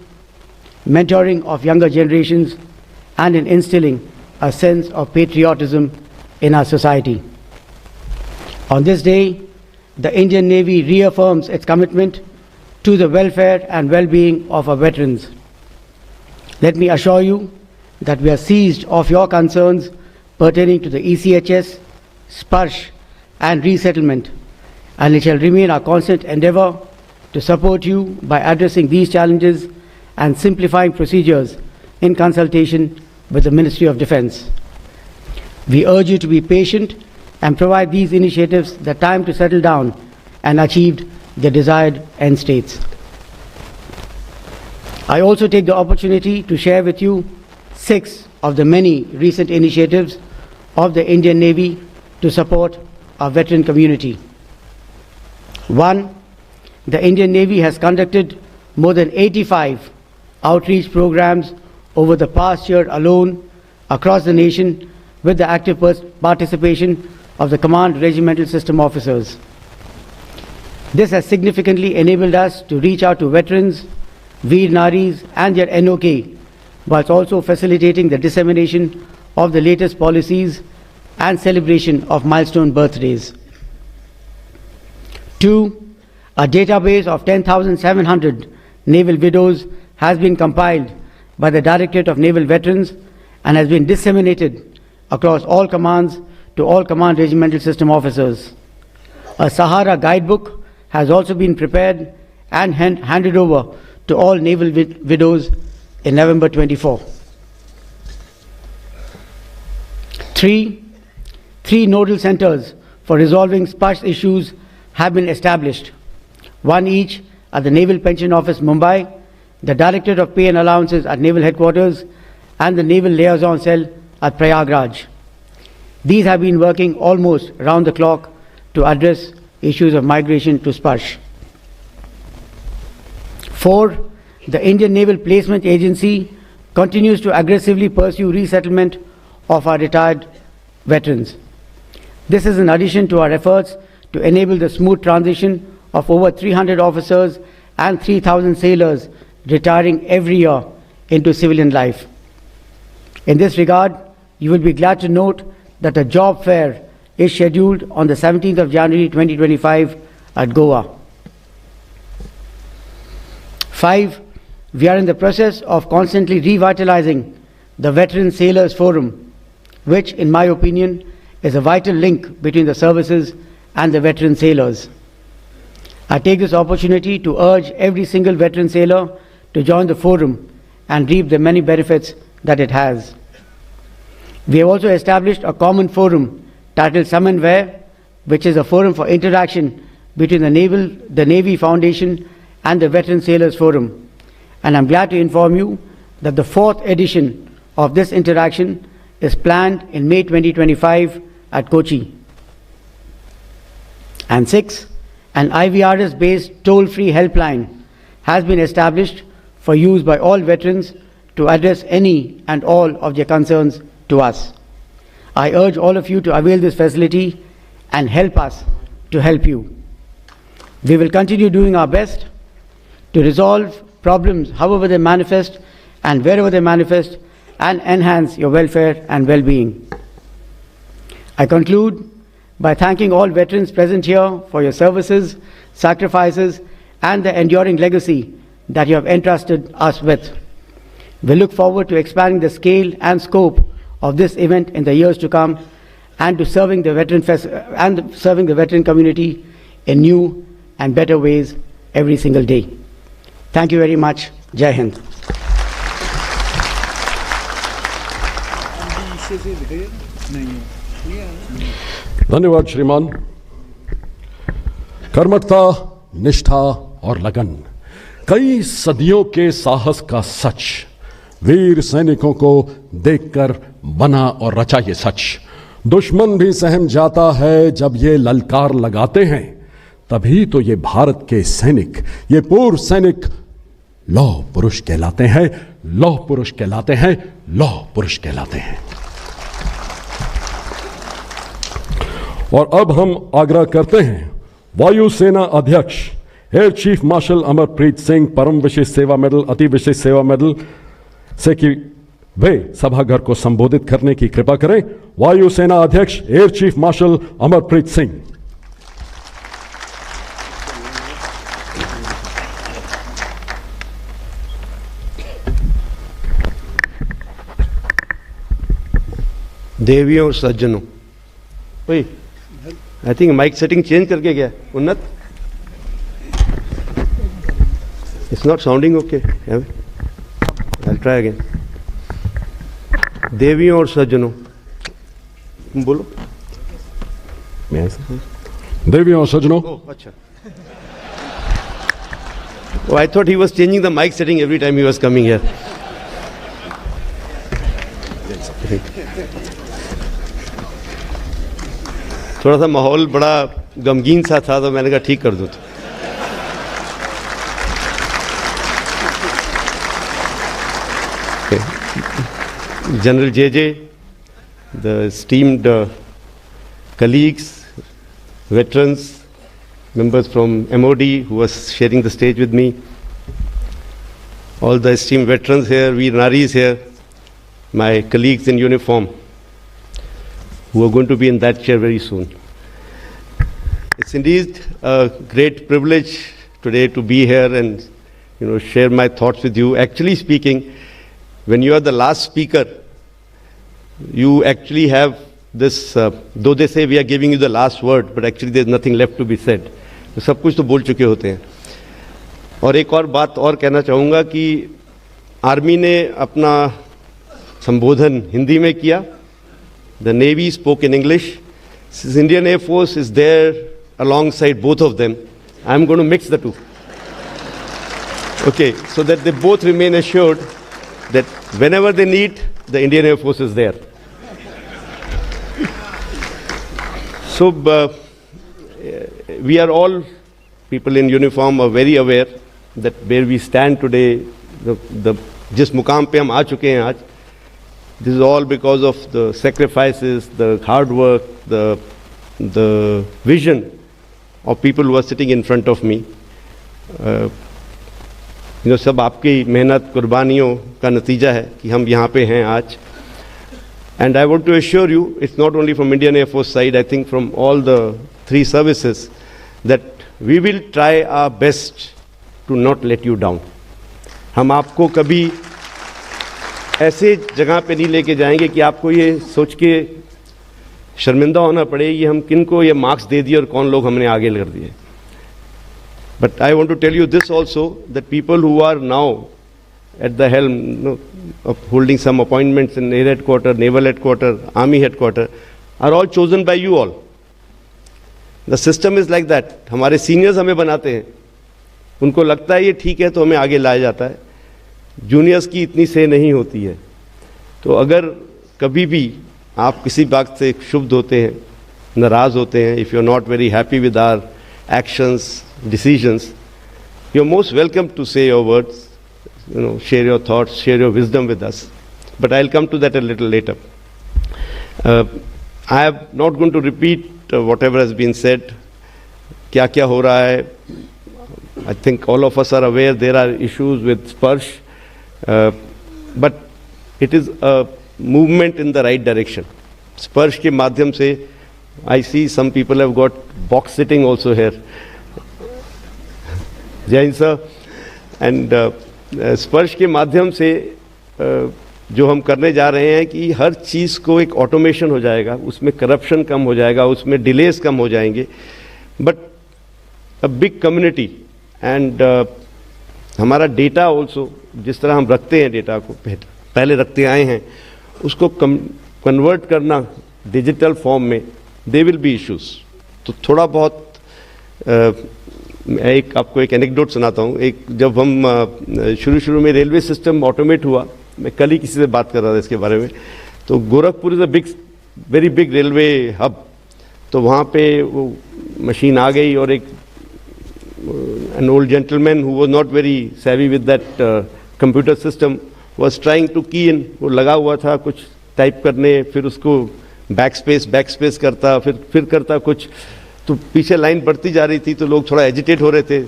mentoring of younger generations, and in instilling a sense of patriotism in our society. On this day, the Indian Navy reaffirms its commitment to the welfare and well-being of our veterans. Let me assure you that we are seized of your concerns pertaining to the ECHS, SPARSH, and resettlement, and it shall remain our constant endeavor to support you by addressing these challenges and simplifying procedures in consultation with the Ministry of Defence. We urge you to be patient and provide these initiatives the time to settle down and achieve the desired end states. I also take the opportunity to share with you 6 of the many recent initiatives of the Indian Navy to support our veteran community. 1. The Indian Navy has conducted more than 85 outreach programs over the past year alone across the nation with the active participation of the Command Regimental System officers. This has significantly enabled us to reach out to veterans, Veer Naris and their NOK, whilst also facilitating the dissemination of the latest policies, and celebration of milestone birthdays. 2. A database of 10,700 naval widows has been compiled by the Directorate of Naval Veterans and has been disseminated across all commands to all command regimental system officers. A Sahara guidebook has also been prepared and handed over to all naval widows in November 24. 3. 3 nodal centers for resolving SPARSH issues have been established, one each at the Naval Pension Office, Mumbai, the Directorate of Pay and Allowances at Naval Headquarters, and the Naval Liaison Cell at Prayagraj. These have been working almost round the clock to address issues of migration to SPARSH. 4. The Indian Naval Placement Agency continues to aggressively pursue resettlement of our retired veterans. This is in addition to our efforts to enable the smooth transition of over 300 officers and 3,000 sailors retiring every year into civilian life. In this regard, you will be glad to note that a job fair is scheduled on the 17th of January 2025 at Goa. 5. We are in the process of constantly revitalizing the Veteran Sailors Forum, which, in my opinion, is a vital link between the services and the veteran sailors. I take this opportunity to urge every single veteran sailor to join the forum and reap the many benefits that it has. We have also established a common forum titled Samanvay, which is a forum for interaction between the Navy Foundation and the Veteran Sailors Forum. And I'm glad to inform you that the 4th edition of this interaction is planned in May 2025 at Kochi. And 6. An IVRS-based toll-free helpline has been established for use by all veterans to address any and all of their concerns to us. I urge all of you to avail this facility and help us to help you. We will continue doing our best to resolve problems however they manifest and wherever they manifest and enhance your welfare and well-being. I conclude by thanking all veterans present here for your services, sacrifices, and the enduring legacy that you have entrusted us with. We look forward to expanding the scale and scope of this event in the years to come and to serving the veteran community in new and better ways every single day. Thank you very much. Jai Hind. धन्यवाद श्रीमान। कर्मठता, निष्ठा और लगन, कई सदियों के साहस का सच, वीर सैनिकों को देखकर बना और रचा ये सच। दुश्मन भी सहम जाता है जब ये ललकार लगाते हैं, तभी तो ये भारत के सैनिक, ये पूर्व सैनिक लौह पुरुष कहलाते हैं, लौह पुरुष कहलाते हैं, लौह पुरुष कहलाते हैं। और अब हम आग्रह करते हैं वायुसेना अध्यक्ष air chief marshal Amarpreet Singh परम विशेष सेवा मेडल, अति विशेष सेवा मेडल से कि वे सभागार को संबोधित करने की कृपा करें। वायुसेना अध्यक्ष air chief marshal Amarpreet Singh. देवियों और सज्जनों, I think mic setting change करके गया उन्नत, it's not sounding okay, I try again. देवियों और सज्जनों, बोलो। देवियों और सज्जनों। अच्छा, I thought he was changing the mic setting every time he was coming here. थोड़ा सा माहौल बड़ा गमगीन सा था तो मैंने कहा ठीक कर दूँ। General JJ, the esteemed colleagues, veterans, members from MOD who was sharing the stage with me, all the esteemed veterans here, Veer Naris here, my colleagues in uniform. who are going to be in that chair very soon. It's indeed a great privilege today to be here and share my thoughts with you. Actually speaking, when you are the last speaker, you actually have this, though they say we are giving you the last word, but actually there's nothing left to be said. तो सब कुछ तो बोल चुके होते हैं. और एक और बात और कहना चाहूँगा कि आर्मी ने अपना संबोधन हिंदी में किया. The Navy spoke in English. Since Indian Air Force is there alongside both of them, I'm going to mix the two. Okay, so that they both remain assured that whenever they need, the Indian Air Force is there. So we are all, people in uniform are very aware that where we stand today, जिस मुकाम पे हम आ चुके हैं आज, this is all because of the sacrifices, the hard work, the vision of people who are sitting in front of me. सब आपकी मेहनत कुर्बानियों का नतीजा है कि हम यहाँ पे हैं आज. And I want to assure you, it's not only from Indian Air Force side, I think from all the three services, that we will try our best to not let you down. हम आपको कभी ऐसे जगह पे नहीं लेके जाएंगे कि आपको ये सोच के शर्मिंदा होना पड़े ये हम किनको ये मार्क्स दे दिए और कौन लोग हमने आगे कर दिए. But I want to tell you this also, that people who are now at the helm of holding some appointments in Air Headquarters, Naval Headquarters, Army Headquarters, are all chosen by you all. The system is like that. हमारे seniors हमें बनाते हैं, उनको लगता है ये ठीक है तो हमें आगे लाया जाता है. जूनियर्स की इतनी से नहीं होती है. तो अगर कभी भी आप किसी बात से क्षुब्ध होते हैं, नाराज़ होते हैं, if you are not very happy with our actions, decisions, you are most welcome to say your words, share your thoughts, share your wisdom with us. But I'll come to that a little later. I am not going to repeat whatever has been said. क्या क्या हो रहा है? I think all of us are aware there are issues with Sparsh, but it is a movement in the right direction. Sparsh के माध्यम से, I see some people have got box sitting also here. Jain sir, and स्पर्श के माध्यम से जो हम करने जा रहे हैं कि हर चीज़ को एक ऑटोमेशन हो जाएगा, उसमें करप्शन कम हो जाएगा, उसमें डिलेस कम हो जाएंगे. But a big community and हमारा डेटा ऑल्सो, जिस तरह हम रखते हैं डेटा को, पहले रखते आए हैं, उसको कन्वर्ट करना डिजिटल फॉर्म में, दे विल बी इश्यूज. तो थोड़ा बहुत मैं आपको एक एनेक्डोट सुनाता हूँ. जब हम शुरू में रेलवे सिस्टम ऑटोमेट हुआ, मैं कल ही किसी से बात कर रहा था इसके बारे में, तो Gorakhpur is a very big railway hub. तो वहाँ पे वो मशीन आ गई और an old gentleman who was not very savvy with that computer system was trying to key in. वो लगा हुआ था कुछ टाइप करने, फिर उसको बैक स्पेस करता, फिर करता कुछ. तो पीछे लाइन बढ़ती जा रही थी, तो लोग थोड़ा एजिटेट हो रहे थे.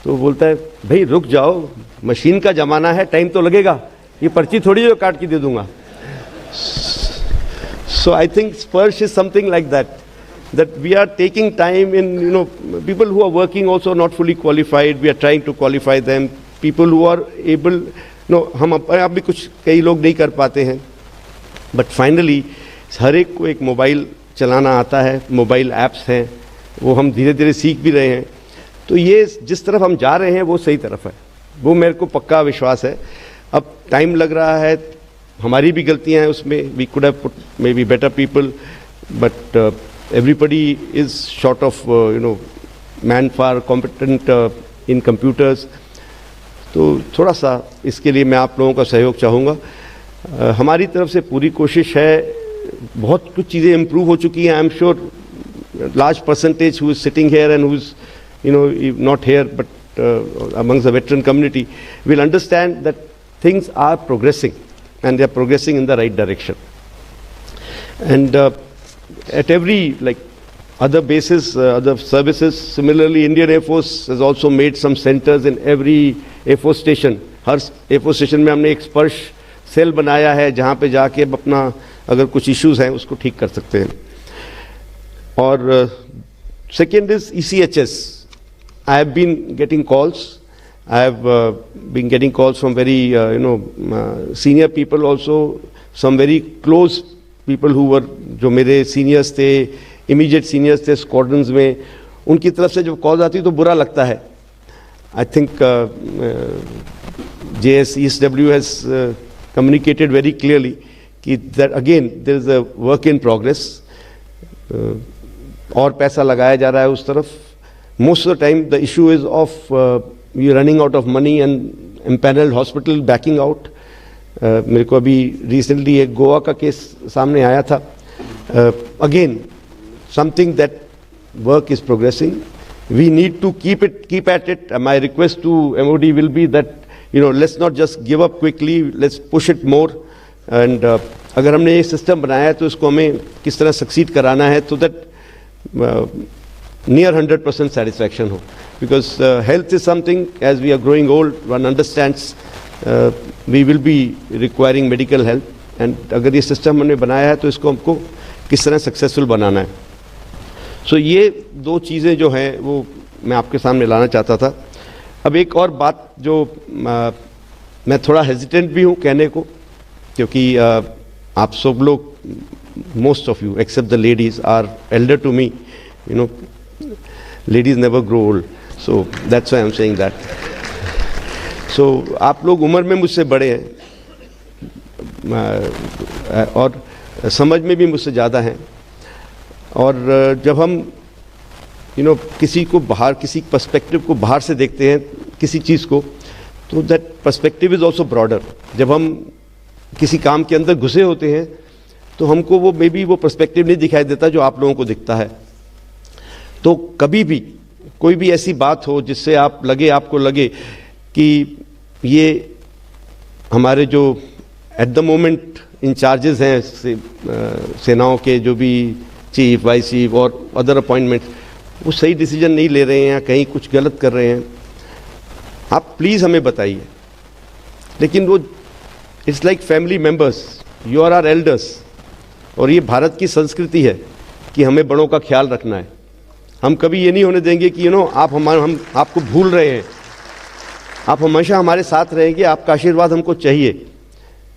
तो बोलता है, भाई रुक जाओ, मशीन का ज़माना है, टाइम तो लगेगा, ये पर्ची थोड़ी जो काट के दे दूंगा. So I think Sparsh is something like that we are taking time in, people who are working also not fully qualified, we are trying to qualify them. People who are able, हम अपने आप भी कुछ कई लोग नहीं कर पाते हैं, बट फाइनली हर एक को एक मोबाइल चलाना आता है, मोबाइल ऐप्स हैं, वो हम धीरे धीरे सीख भी रहे हैं. तो ये जिस तरफ हम जा रहे हैं वो सही तरफ है, वो मेरे को पक्का विश्वास है. अब टाइम लग रहा है, हमारी भी गलतियां हैं उसमें. We could have put maybe better people, but everybody is short of manpower competent in computers. तो थोड़ा सा इसके लिए मैं आप लोगों का सहयोग चाहूँगा. हमारी तरफ से पूरी कोशिश है. बहुत कुछ चीज़ें इम्प्रूव हो चुकी हैं. I am sure large percentage who is sitting here and who is not here but amongst the veteran community will understand that things are progressing and they are progressing in the right direction. And at every other bases, other services, similarly Indian Air Force has also made some centers in every Air Force station. Her Air Force station में हमने एक स्पर्श cell बनाया है, जहाँ पे जाके अपना अगर कुछ इश्यूज हैं उसको ठीक कर सकते हैं। और second is ECHS. I have been getting calls. I have been getting calls from very senior people also, some very close people who were, जो मेरे सीनियर्स थे, इमीडिएट सीनियर्स थे स्क्वाड्रंस में, उनकी तरफ से जब कॉल आती तो बुरा लगता है। I think JSESW has communicated very clearly कि that again there is a work in progress, और पैसा लगाया जा रहा है उस तरफ। Most of the time the issue is of we running out of money and empaneled hospital backing out. मेरे को अभी रिसेंटली एक गोवा का केस सामने आया था। Again something that work is progressing, we need to keep at it. My request to MOD will be that let's not just give up quickly, let's push it more. And अगर हमने ये system बनाया है तो इसको हमें किस तरह सक्सीड कराना है, तो दैट near 100% satisfaction हो, because health is something, as we are growing old, one understands we will be requiring medical help, and अगर ये सिस्टम हमने बनाया है तो इसको हमको किस तरह सक्सेसफुल बनाना है। सो ये दो चीज़ें जो हैं वो मैं आपके सामने लाना चाहता था। अब एक और बात जो मैं थोड़ा हेजिटेंट भी हूँ कहने को, क्योंकि आप सब लोग, most of you except the ladies are elder to me, ladies never grow old, so that's why I'm saying that. So आप लोग उम्र में मुझसे बड़े हैं और समझ में भी मुझसे ज़्यादा हैं, और जब हम किसी को बाहर, किसी पर्सपेक्टिव को बाहर से देखते हैं किसी चीज़ को, तो that perspective is also broader. जब हम किसी काम के अंदर घुसे होते हैं तो हमको वो मे बी वो पर्सपेक्टिव नहीं दिखाई देता जो आप लोगों को दिखता है। तो कभी भी कोई भी ऐसी बात हो जिससे आपको लगे कि ये हमारे जो एट द मोमेंट इंचार्जेस हैं सेनाओं के, जो भी चीफ, वाइस चीफ और अदर अपॉइंटमेंट, वो सही डिसीजन नहीं ले रहे हैं, कहीं कुछ गलत कर रहे हैं, आप प्लीज़ हमें बताइए। लेकिन वो it's like family members, you are our elders, और ये भारत की संस्कृति है कि हमें बड़ों का ख्याल रखना है। हम कभी ये नहीं होने देंगे कि आप हम आपको भूल रहे हैं, आप हमेशा हमारे साथ रहेंगे, आपका आशीर्वाद हमको चाहिए।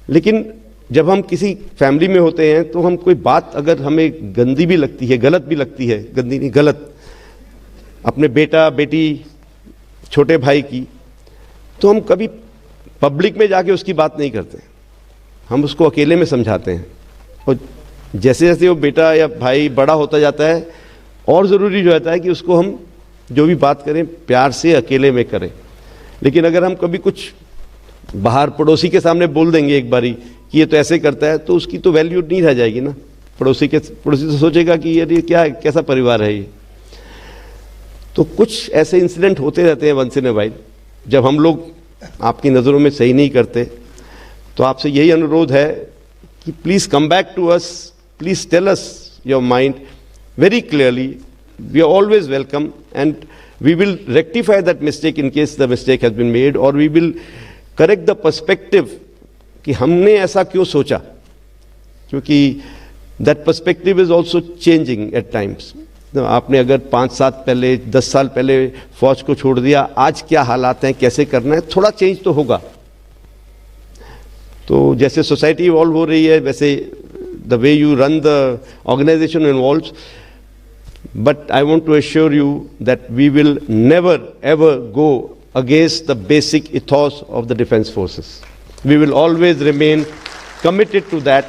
लेकिन जब हम किसी फैमिली में होते हैं तो हम कोई बात अगर हमें गंदी भी लगती है, गलत भी लगती है, गंदी नहीं गलत, अपने बेटा बेटी छोटे भाई की, तो हम कभी पब्लिक में जाके उसकी बात नहीं करते, हम उसको अकेले में समझाते हैं। और जैसे जैसे वो बेटा या भाई बड़ा होता जाता है, और ज़रूरी जो रहता है कि उसको हम जो भी बात करें प्यार से अकेले में करें। लेकिन अगर हम कभी कुछ बाहर पड़ोसी के सामने बोल देंगे एक बारी कि ये तो ऐसे करता है, तो उसकी तो वैल्यू नहीं रह जाएगी ना। पड़ोसी तो सोचेगा कि यार ये क्या, कैसा परिवार है ये। तो कुछ ऐसे इंसिडेंट होते रहते हैं वंस इन अ वाइल, जब हम लोग आपकी नज़रों में सही नहीं करते। तो आपसे यही अनुरोध है कि please come back to us, please tell us your mind very clearly. We are always welcome, and we will rectify that mistake in case the mistake has been made, or we will correct the perspective कि हमने ऐसा क्यों सोचा, क्योंकि that perspective is also changing at times. आपने अगर 5 साल पहले, 10 साल पहले फौज को छोड़ दिया, आज क्या हालात हैं, कैसे करना है, थोड़ा चेंज तो होगा। तो जैसे सोसाइटी इवॉल्व हो रही है, वैसे the way you run the organization involves. But I want to assure you that we will never ever go against the basic ethos of the defense forces. We will always remain committed to that.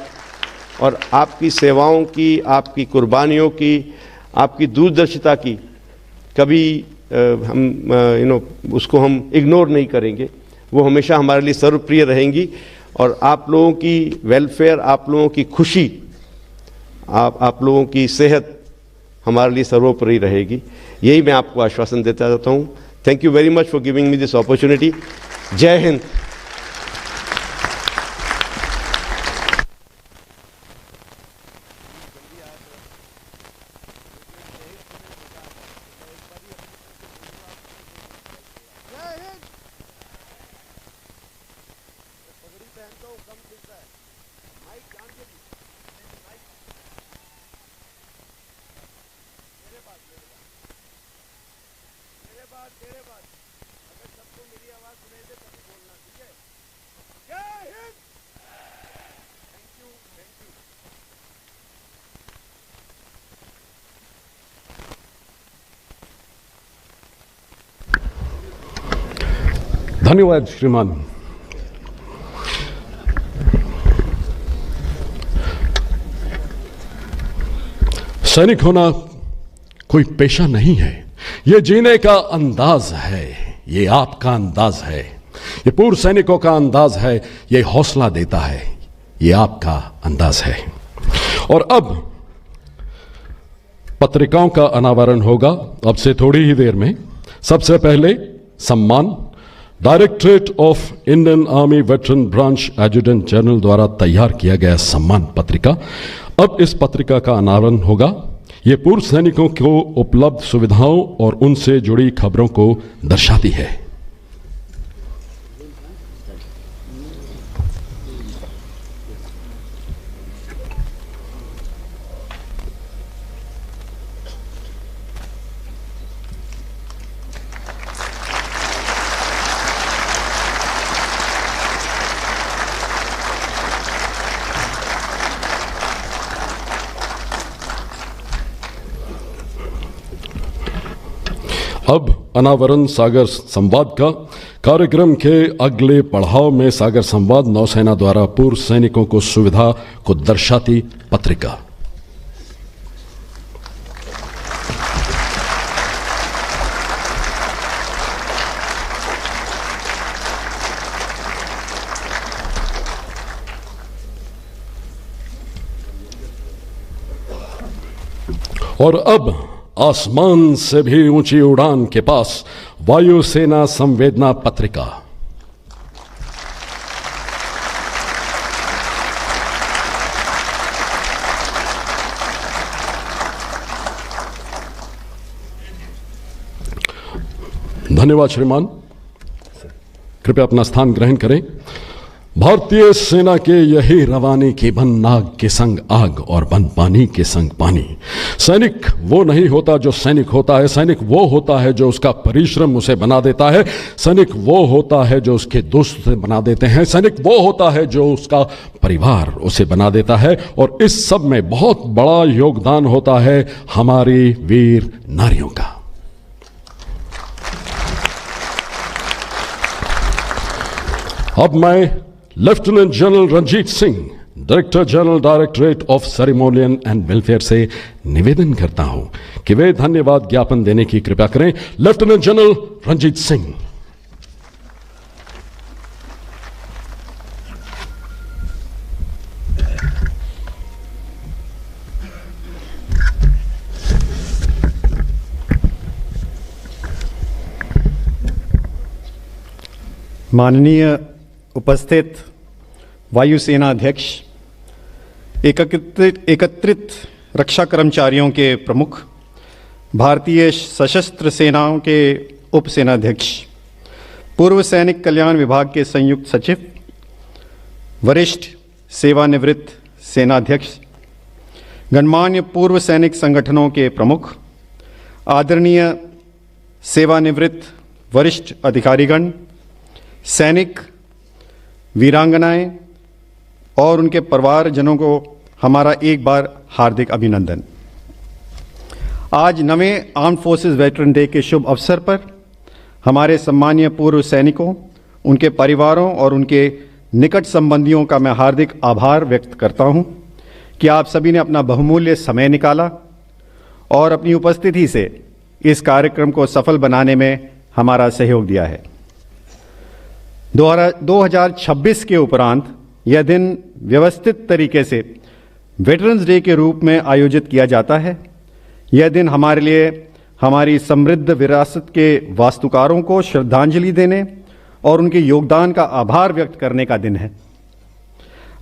और आपकी सेवाओं की, आपकी कुर्बानियों की, आपकी दूरदर्शिता की कभी हम उसको हम इग्नोर नहीं करेंगे। वो हमेशा हमारे लिए सर्वप्रिय रहेंगी, और आप लोगों की वेलफेयर, आप लोगों की खुशी, आप लोगों की सेहत हमारे लिए सर्वोपरि रहेगी। यही मैं आपको आश्वासन देता जाता हूँ। Thank you very much for giving me this opportunity. जय हिंद। धन्यवाद श्रीमान। सैनिक होना कोई पेशा नहीं है, यह जीने का अंदाज है, ये आपका अंदाज है, ये पूर्व सैनिकों का अंदाज है, ये हौसला देता है, ये आपका अंदाज है। और अब पत्रिकाओं का अनावरण होगा अब से थोड़ी ही देर में। सबसे पहले सम्मान directorate of Indian army veteran branch adjutant general द्वारा तैयार किया गया सम्मान पत्रिका। अब इस पत्रिका का अनावरण होगा। ये पूर्व सैनिकों को उपलब्ध सुविधाओं और उनसे जुड़ी खबरों को दर्शाती है। अब अनावरण सागर संवाद का कार्यक्रम के अगले पड़ाव में सागर संवाद नौसेना द्वारा पूर्व सैनिकों को सुविधा को दर्शाती पत्रिका। और अब आसमान से भी ऊंची उड़ान के पास वायुसेना संवेदना पत्रिका। धन्यवाद श्रीमान, कृपया अपना स्थान ग्रहण करें। भारतीय सेना के यही रवानी की बन नाग के संग आग और बन पानी के संग पानी। सैनिक वो नहीं होता जो सैनिक होता है, सैनिक वो होता है जो उसका परिश्रम उसे बना देता है, सैनिक वो होता है जो उसके दोस्त उसे बना देते हैं, सैनिक वो होता है जो उसका परिवार उसे बना देता है। और इस सब में बहुत बड़ा योगदान होता है हमारी वीर नारियों का। अब मैं lieutenant general Ranjeet Singh, director general directorate of ceremonial and welfare से निवेदन करता हूं कि वे धन्यवाद ज्ञापन देने की कृपया करें। Lieutenant general Ranjeet Singh. माननीय उपस्थित वायुसेना अध्यक्ष, एकत्रित रक्षा कर्मचारियों के प्रमुख, भारतीय सशस्त्र सेनाओं के उप सेनाध्यक्ष, पूर्व सैनिक कल्याण विभाग के संयुक्त सचिव, वरिष्ठ सेवानिवृत्त सेनाध्यक्ष, गणमान्य पूर्व सैनिक संगठनों के प्रमुख, आदरणीय सेवानिवृत्त वरिष्ठ अधिकारीगण, सैनिक, वीरांगनाएं और उनके परिवारजनों को हमारा एक बार हार्दिक अभिनंदन। आज 9वें आर्म्ड फोर्सेस वेटरन डे के शुभ अवसर पर हमारे सम्मानीय पूर्व सैनिकों, उनके परिवारों और उनके निकट संबंधियों का मैं हार्दिक आभार व्यक्त करता हूं कि आप सभी ने अपना बहुमूल्य समय निकाला और अपनी उपस्थिति से इस कार्यक्रम को सफल बनाने में हमारा सहयोग दिया है। 2026 के उपरांत यह दिन व्यवस्थित तरीके से वेटरन्स डे के रूप में आयोजित किया जाता है। यह दिन हमारे लिए हमारी समृद्ध विरासत के वास्तुकारों को श्रद्धांजलि देने और उनके योगदान का आभार व्यक्त करने का दिन है।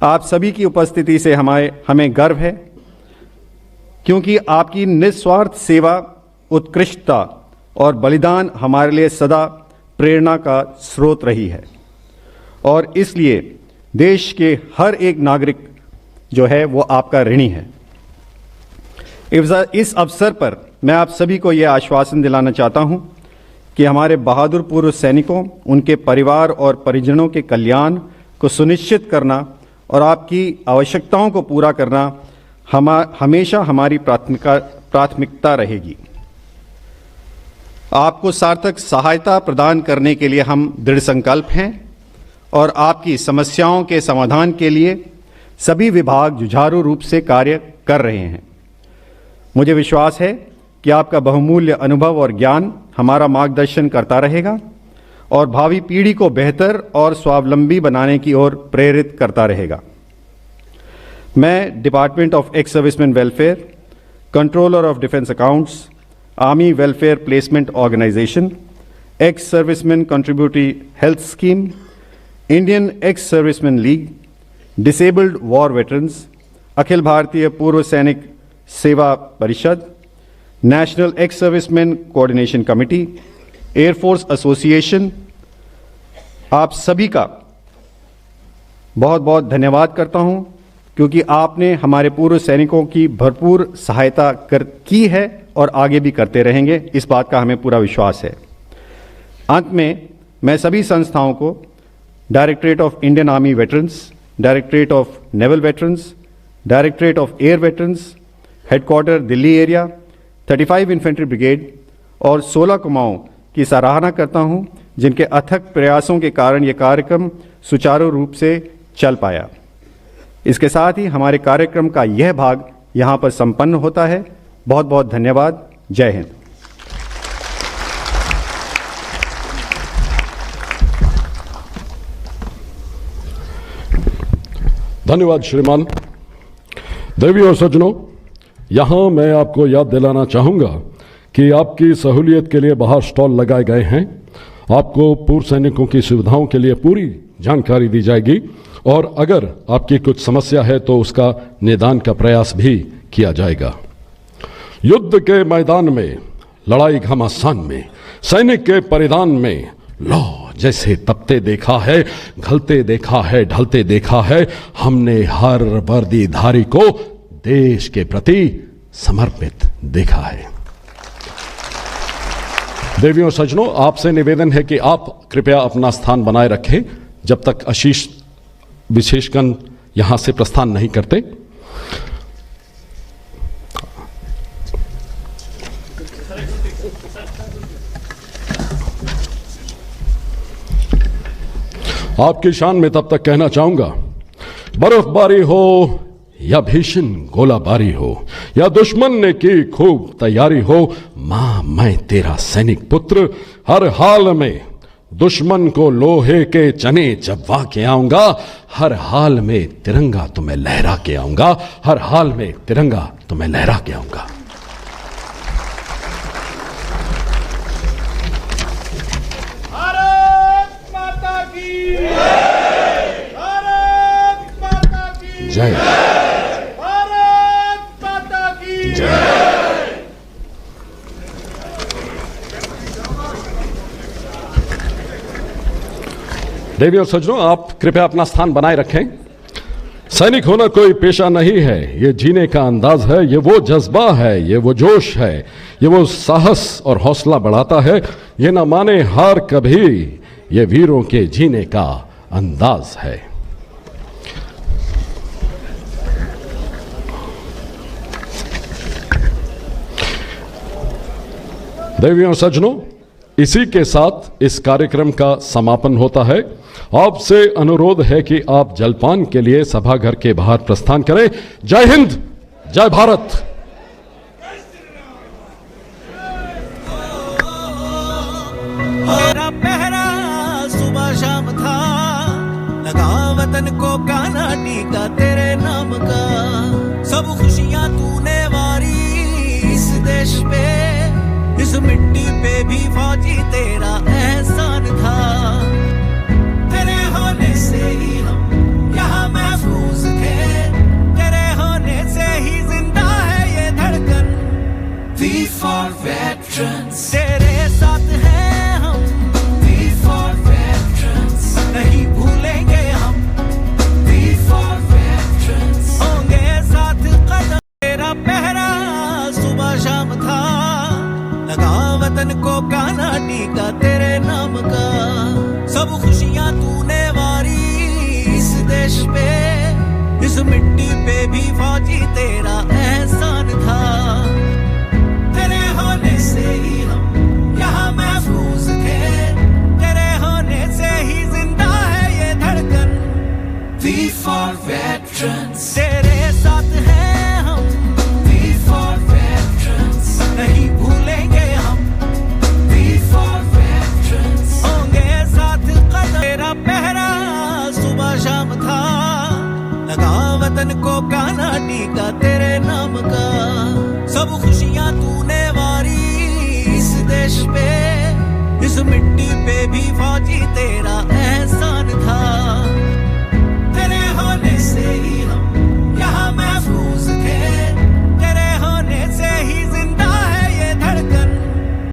आप सभी की उपस्थिति से हमें गर्व है, क्योंकि आपकी निस्वार्थ सेवा, उत्कृष्टता और बलिदान हमारे लिए सदा प्रेरणा का स्रोत रही है और इसलिए देश के हर एक नागरिक जो है वो आपका ऋणी है। इस अवसर पर मैं आप सभी को यह आश्वासन दिलाना चाहता हूं कि हमारे बहादुर पूर्व सैनिकों, उनके परिवार और परिजनों के कल्याण को सुनिश्चित करना और आपकी आवश्यकताओं को पूरा करना हमेशा हमारी प्राथमिकता रहेगी। आपको सार्थक सहायता प्रदान करने के लिए हम दृढ़ संकल्प हैं और आपकी समस्याओं के समाधान के लिए सभी विभाग जुझारू रूप से कार्य कर रहे हैं। मुझे विश्वास है कि आपका बहुमूल्य अनुभव और ज्ञान हमारा मार्गदर्शन करता रहेगा और भावी पीढ़ी को बेहतर और स्वावलंबी बनाने की ओर प्रेरित करता रहेगा। मैं department of ex serviceman welfare, controller of defence accounts, army welfare placement organisation, ex serviceman contributory health scheme, Indian ex serviceman league, disabled war veterans, Akhil Bharatiya Purv Sainik Seva Parishad, national ex serviceman coordination committee, air force association, आप सभी का बहुत बहुत धन्यवाद करता हूं, क्योंकि आपने हमारे पूर्व सैनिकों की भरपूर सहायता की है और आगे भी करते रहेंगे, इस बात का हमें पूरा विश्वास है। अंत में मैं सभी संस्थाओं को directorate of Indian army veterans, directorate of naval veterans, directorate of air veterans, headquarter Delhi area, 35 infantry brigade और 16 कुमाऊं की सराहना करता हूं, जिनके अथक प्रयासों के कारण यह कार्यक्रम सुचारू रूप से चल पाया। इसके साथ ही हमारे कार्यक्रम का यह भाग यहां पर संपन्न होता है। बहुत बहुत धन्यवाद। जय हिंद। धन्यवाद श्रीमान। देवी और सज्जनों, यहां मैं आपको याद दिलाना चाहूंगा कि आपकी सहूलियत के लिए बाहर स्टॉल लगाए गए हैं। आपको पूर्व सैनिकों की सुविधाओं के लिए पूरी जानकारी दी जाएगी और अगर आपकी कुछ समस्या है तो उसका निदान का प्रयास भी किया जाएगा। युद्ध के मैदान में, लड़ाई घमासान में, सैनिक के परिधान में लो जैसे तपते देखा है, घलते देखा है, ढलते देखा है। हमने हर वर्दीधारी को देश के प्रति समर्पित देखा है। देवियों और सज्जनों, आपसे निवेदन है कि आप कृपया अपना स्थान बनाए रखें जब तक आशीष विशेषगण यहां से प्रस्थान नहीं करते। आपकी शान में तब तक कहना चाहूंगा, बर्फबारी हो या भीषण गोलाबारी हो या दुश्मन ने की खूब तैयारी हो, मां मैं तेरा सैनिक पुत्र हर हाल में दुश्मन को लोहे के चने चबवा के आऊंगा। हर हाल में तिरंगा तुम्हें लहरा के आऊंगा। हर हाल में तिरंगा तुम्हें लहरा के आऊंगा। भारत माता की भारत माता की जय। भारत माता की जय। देवी और सज्जनों, आप कृपया अपना स्थान बनाए रखें। सैनिक होना कोई पेशा नहीं है, ये जीने का अंदाज है, ये वो जज्बा है, ये वो जोश है, ये वो साहस और हौसला बढ़ाता है। ये न माने हार कभी, ये वीरों के जीने का अंदाज है। देवियों और सज्जनों, इसी के साथ इस कार्यक्रम का समापन होता है। आपसे अनुरोध है कि आप जलपान के लिए सभाघर के बाहर प्रस्थान करें। जय हिंद, जय भारत। मेरा पहरा सुबह शाम था, लगा वतन को काना टीका तेरे नाम का। सब खुशियां तूने वारी इस देश पे, इस मिट्टी पे भी फौजी तेरा एहसान था। तेरे होने से ही हम यहाँ महफूज थे, तेरे होने से ही जिंदा है ये धड़कन। We for veterans, तेरे साथ हैं हम। We for veterans, नहीं भूलेंगे हम। We for veterans, होंगे साथ कदम। तेरा पहरा सुबह शाम था, लगा वतन को काना टीका तेरे नाम का। सब खुशियां तूने वारी इस देश पे, इस मिट्टी पे भी फौजी तेरा एहसान था। तेरे होने से ही हम यहाँ टीका तेरे नाम का। सब खुशियां तूने वारी इस देश पे, इस मिट्टी पे भी फौजी तेरा एहसान था।